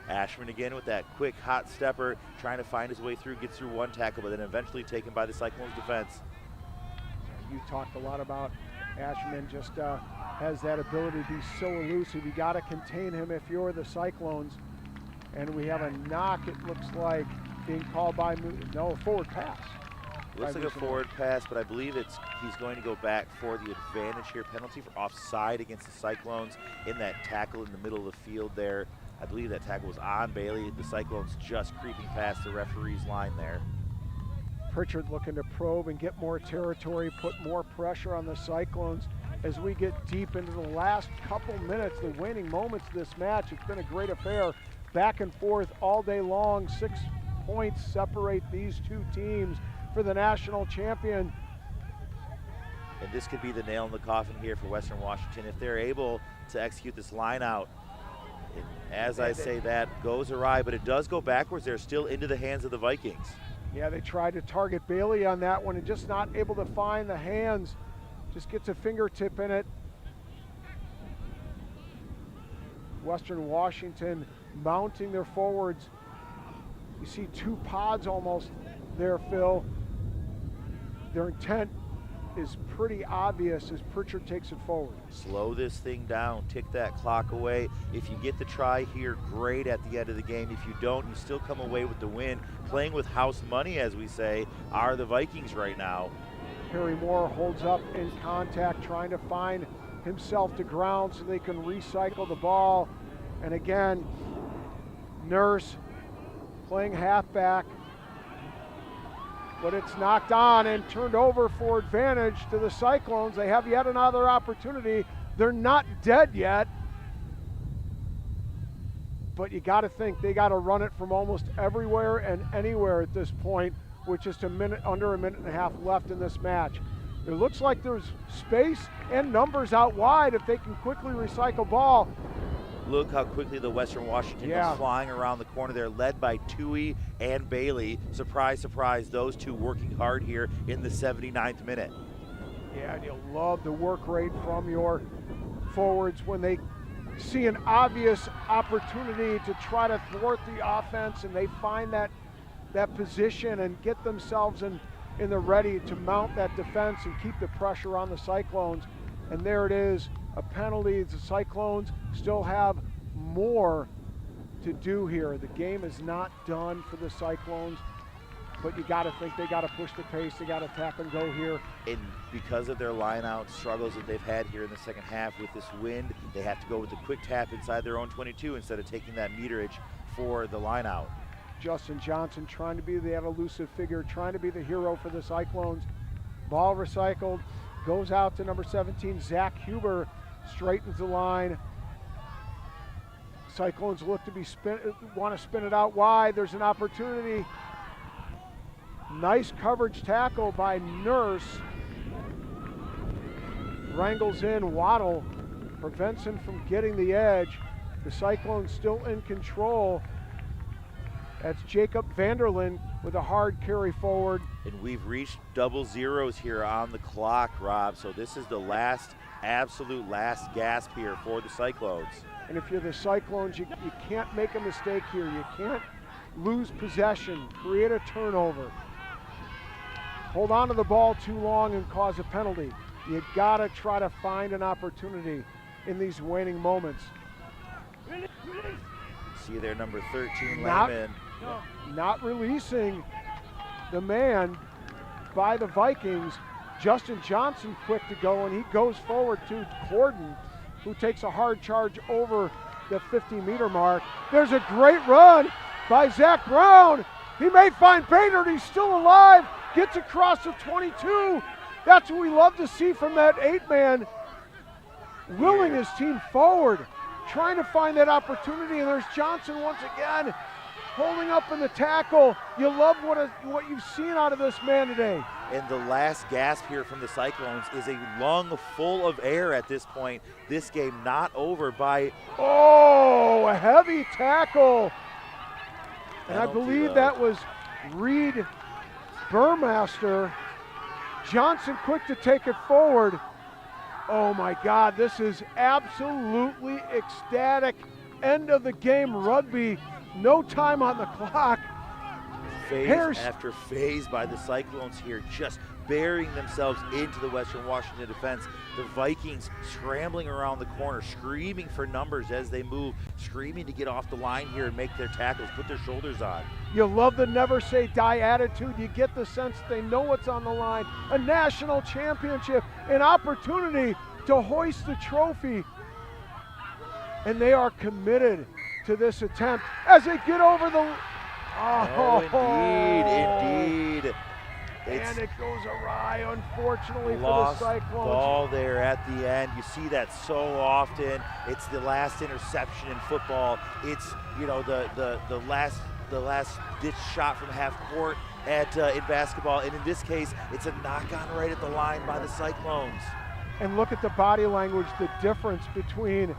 Ashman again with that quick hot stepper, trying to find his way through, gets through one tackle, but then eventually taken by the Cyclones defense. You talked a lot about Ashman just has that ability to be so elusive. You got to contain him if you're the Cyclones. And we have a knock, it looks like, being called by, no, a forward pass. Looks like a forward pass, but I believe he's going to go back for the advantage here. Penalty for offside against the Cyclones in that tackle in the middle of the field there. I believe that tackle was on Bailey. The Cyclones just creeping past the referee's line there. Pritchard looking to probe and get more territory, put more pressure on the Cyclones as we get deep into the last couple minutes, the waning moments of this match. It's been a great affair, back and forth all day long. 6 points separate these two teams for the national champion. And this could be the nail in the coffin here for Western Washington if they're able to execute this line out. As I say, that goes awry, but it does go backwards. They're still into the hands of the Vikings. Yeah, they tried to target Bailey on that one and just not able to find the hands. Just gets a fingertip in it. Western Washington mounting their forwards. You see 2 pods almost there, Phil. Their intent is pretty obvious as Pritchard takes it forward. Slow this thing down, tick that clock away. If you get the try here, great at the end of the game. If you don't, you still come away with the win. Playing with house money, as we say, are the Vikings right now. Harry Moore holds up in contact, trying to find himself to ground so they can recycle the ball. And again, Nurse playing halfback, but it's knocked on and turned over for advantage to the Cyclones. They have yet another opportunity. They're not dead yet, but you got to think they got to run it from almost everywhere and anywhere at this point, with just under a minute and a half left in this match. It looks like there's space and numbers out wide if they can quickly recycle ball. Look how quickly the Western Washington was flying around the corner there, led by Tui and Bailey. Surprise, surprise, those two working hard here in the 79th minute. Yeah, and you'll love the work rate from your forwards when they see an obvious opportunity to try to thwart the offense, and they find that position and get themselves in the ready to mount that defense and keep the pressure on the Cyclones. And there it is, a penalty. The Cyclones still have more to do here. The game is not done for the Cyclones, but you got to think they got to push the pace. They got to tap and go here. And because of their line-out struggles that they've had here in the second half with this wind, they have to go with the quick tap inside their own 22 instead of taking that meterage for the line-out. Justin Johnson trying to be that elusive figure, trying to be the hero for the Cyclones. Ball recycled, goes out to number 17, Zach Huber, straightens the line. Cyclones look to want to spin it out wide. There's an opportunity. Nice coverage tackle by Nurse. Wrangles in Waddle, prevents him from getting the edge. The Cyclones still in control. That's Jacob Vanderlyn with a hard carry forward. And we've reached double zeros here on the clock, Rob. So this is the absolute last gasp here for the Cyclones. And if you're the Cyclones, you can't make a mistake here. You can't lose possession, create a turnover, hold on to the ball too long and cause a penalty. You gotta try to find an opportunity in these waning moments. See there, number 13, Lehman. Not releasing the man by the Vikings. Justin Johnson quick to go, and he goes forward to Corden, who takes a hard charge over the 50-meter mark. There's a great run by Zach Brown. He may find Baynard, he's still alive, gets across the 22. That's what we love to see from that 8-man, willing his team forward, trying to find that opportunity, and there's Johnson once again, holding up in the tackle. You love what you've seen out of this man today. And the last gasp here from the Cyclones is a lung full of air at this point. This game not over by... Oh, a heavy tackle. And I Penalty, believe though. that was Reed Burmaster. Johnson quick to take it forward. Oh my God, this is absolutely ecstatic. End of the game rugby. No time on the clock. phase after phase by the Cyclones here, just burying themselves into the Western Washington defense. The Vikings scrambling around the corner, screaming for numbers as they move, screaming to get off the line here and make their tackles, put their shoulders on. You love the never say die attitude. You get the sense they know what's on the line. A national championship, an opportunity to hoist the trophy. And they are committed to this attempt as they get over the... Indeed. And it goes awry, unfortunately, Lost for the Cyclones. Ball there at the end. You see that so often. It's the last interception in football. It's, you know, the last ditch shot from half court in basketball. And in this case, it's a knock-on right at the line by the Cyclones. And look at the body language, the difference between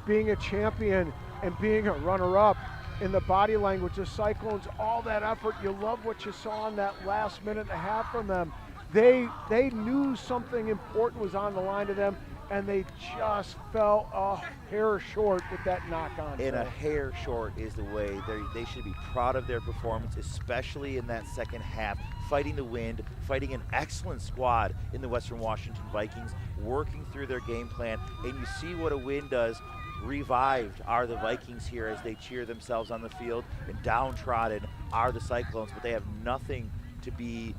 being a champion and being a runner-up. In the body language, the Cyclones, all that effort, you love what you saw in that last minute and a half from them. They knew something important was on the line to them, and they just fell a hair short with that knock-on. And a hair short is the way. They should be proud of their performance, especially in that second half, fighting the wind, fighting an excellent squad in the Western Washington Vikings, working through their game plan, and you see what a win does. Revived are the Vikings here as they cheer themselves on the field, and downtrodden are the Cyclones, but they have nothing to be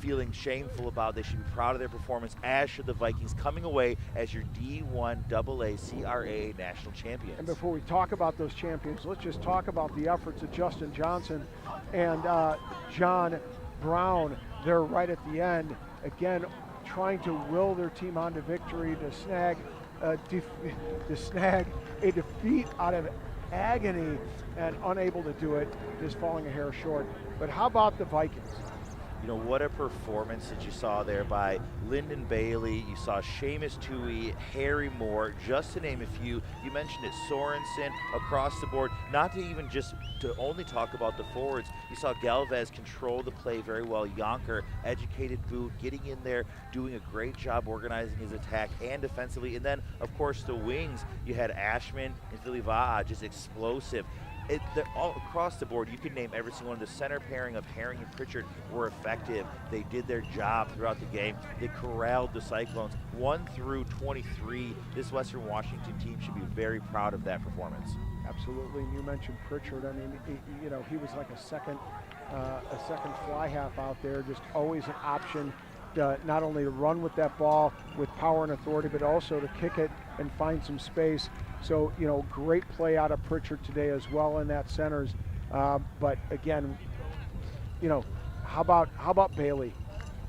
feeling shameful about. They should be proud of their performance, as should the Vikings, coming away as your D1AA CRAA national champions. And before we talk about those champions, let's just talk about the efforts of Justin Johnson and John Brown. They're right at the end, again, trying to will their team on to victory, to snag a defeat out of agony, and unable to do it, just falling a hair short. But how about the Vikings? You know, what a performance that you saw there by Lyndon Bailey. You saw Seamus Tui, Harry Moore, just to name a few. You mentioned it, Sorensen, across the board. Not to even just to only talk about the forwards. You saw Galvez control the play very well. Yonker, educated boot, getting in there, doing a great job organizing his attack and defensively. And then, of course, the wings. You had Ashman and Filiva'a, just explosive. They're all across the board. You can name every single one. The center pairing of Herring and Pritchard were effective. They did their job throughout the game. They corralled the Cyclones 1 through 23. This Western Washington team should be very proud of that performance. Absolutely. And you mentioned Pritchard. I mean, he was like a second fly half out there, just always an option. Not only to run with that ball with power and authority, but also to kick it and find some space. So, great play out of Pritchard today as well in that centers. But again, how about Bailey?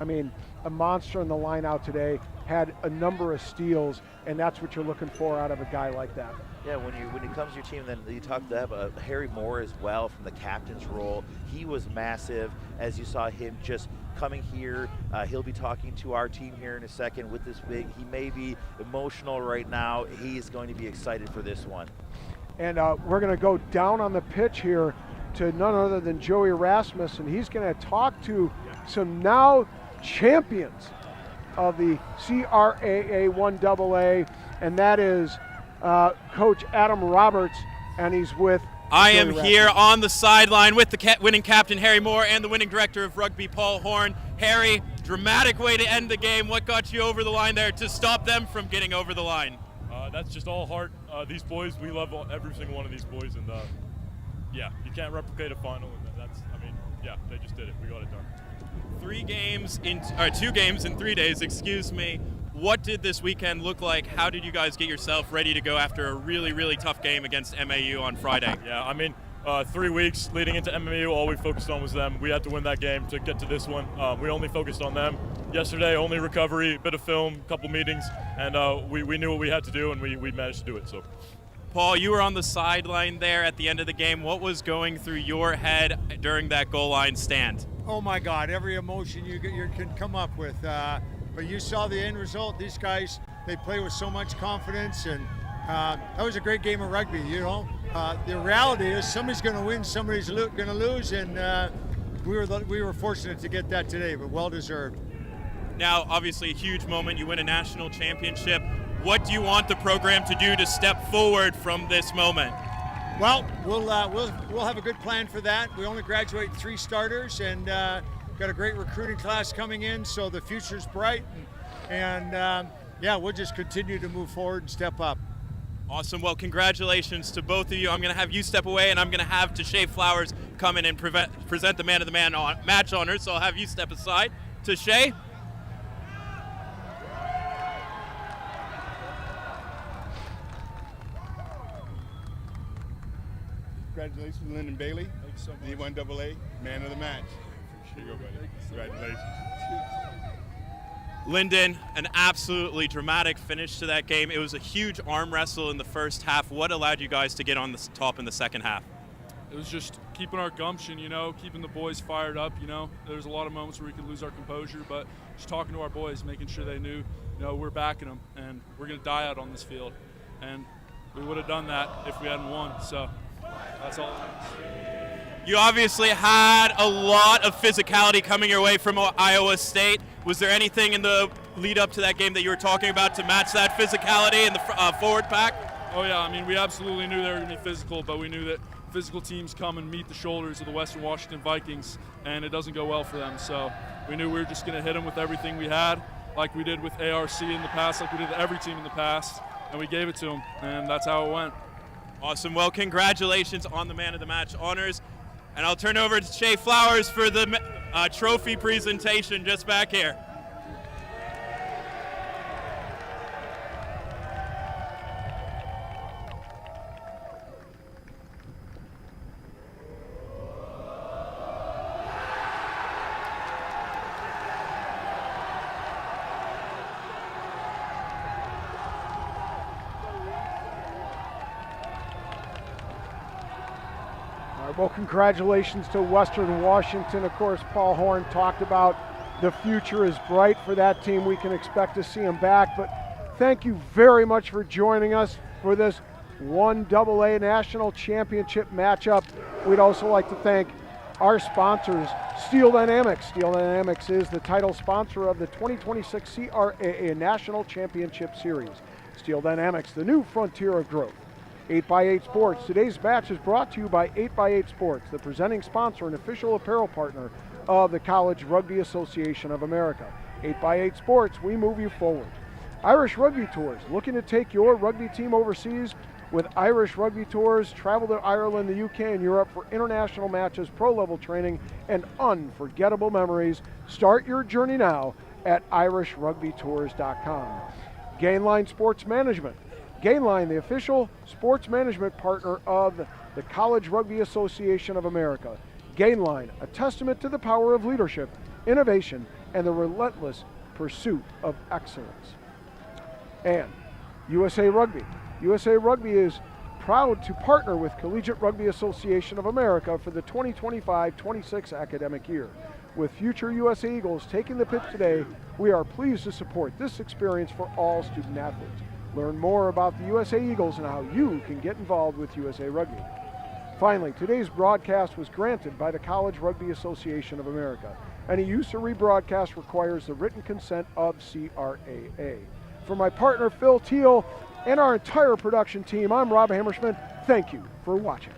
I mean, a monster in the line out today, had a number of steals, and that's what you're looking for out of a guy like that. Yeah, when it comes to your team, then you talk to have Harry Moore as well from the captain's role. He was massive, as you saw him just coming here. He'll be talking to our team here in a second with this big. He may be emotional right now. He is going to be excited for this one. And we're going to go down on the pitch here to none other than Joey Rasmus, and he's going to talk to some now champions of the CRAA 1AA, and that is Coach Adam Roberts, and he's with I am here on the sideline with the winning captain, Harry Moore, and the winning director of rugby, Paul Horn. Harry, dramatic way to end the game. What got you over the line there to stop them from getting over the line? That's just all heart. These boys, we love every single one of these boys, and yeah, you can't replicate a final, and they just did it. We got it done. 2 games in 3 days, excuse me. What did this weekend look like? How did you guys get yourself ready to go after a really, really tough game against MAU on Friday? Yeah, 3 weeks leading into MAU, all we focused on was them. We had to win that game to get to this one. We only focused on them. Yesterday, only recovery, bit of film, couple meetings, and we knew what we had to do, and we managed to do it. So, Paul, you were on the sideline there at the end of the game. What was going through your head during that goal line stand? Oh my God, every emotion you can come up with. But you saw the end result. These guys, they play with so much confidence, and that was a great game of rugby, The reality is somebody's going to win, somebody's going to lose, and we were fortunate to get that today, but well-deserved. Now, obviously a huge moment. You win a national championship. What do you want the program to do to step forward from this moment? Well, we'll have a good plan for that. We only graduate 3 starters, and got a great recruiting class coming in, so the future's bright. And yeah, we'll just continue to move forward and step up. Awesome. Well, congratulations to both of you. I'm going to have you step away, and I'm going to have Tashay Flowers come in and present the Man of the Match honors. So I'll have you step aside. Tashay. Congratulations, Lyndon Bailey. Thanks so much. D1AA, Man of the Match. Here you go, buddy. Congratulations. Lyndon, an absolutely dramatic finish to that game. It was a huge arm wrestle in the first half. What allowed you guys to get on the top in the second half? It was just keeping our gumption, keeping the boys fired up. There was a lot of moments where we could lose our composure, but just talking to our boys, making sure they knew, we're backing them, and we're going to die out on this field. And we would have done that if we hadn't won, so that's all. You obviously had a lot of physicality coming your way from Iowa State. Was there anything in the lead up to that game that you were talking about to match that physicality in the forward pack? Oh yeah, we absolutely knew they were going to be physical, but we knew that physical teams come and meet the shoulders of the Western Washington Vikings, and it doesn't go well for them. So we knew we were just going to hit them with everything we had, like we did with ARC in the past, like we did with every team in the past, and we gave it to them, and that's how it went. Awesome. Well, congratulations on the Man of the Match honors. And I'll turn over to Tashay Flowers for the trophy presentation just back here. Well, congratulations to Western Washington. Of course, Paul Horn talked about the future is bright for that team. We can expect to see them back. But thank you very much for joining us for this 1AA National Championship matchup. We'd also like to thank our sponsors, Steel Dynamics. Steel Dynamics is the title sponsor of the 2026 CRAA National Championship Series. Steel Dynamics, the new frontier of growth. 8x8 Sports. Today's match is brought to you by 8x8 Sports, the presenting sponsor and official apparel partner of the College Rugby Association of America. 8x8 Sports, we move you forward. Irish Rugby Tours, looking to take your rugby team overseas? With Irish Rugby Tours, travel to Ireland, the UK, and Europe for international matches, pro-level training, and unforgettable memories. Start your journey now at irishrugbytours.com. Gainline Sports Management. Gainline, the official sports management partner of the College Rugby Association of America. Gainline, a testament to the power of leadership, innovation, and the relentless pursuit of excellence. And USA Rugby. USA Rugby is proud to partner with Collegiate Rugby Association of America for the 2025-26 academic year. With future USA Eagles taking the pitch today, we are pleased to support this experience for all student athletes. Learn more about the USA Eagles and how you can get involved with USA Rugby. Finally, today's broadcast was granted by the College Rugby Association of America. Any use or rebroadcast requires the written consent of CRAA. For my partner Phil Teal and our entire production team, I'm Rob Hammerschmidt. Thank you for watching.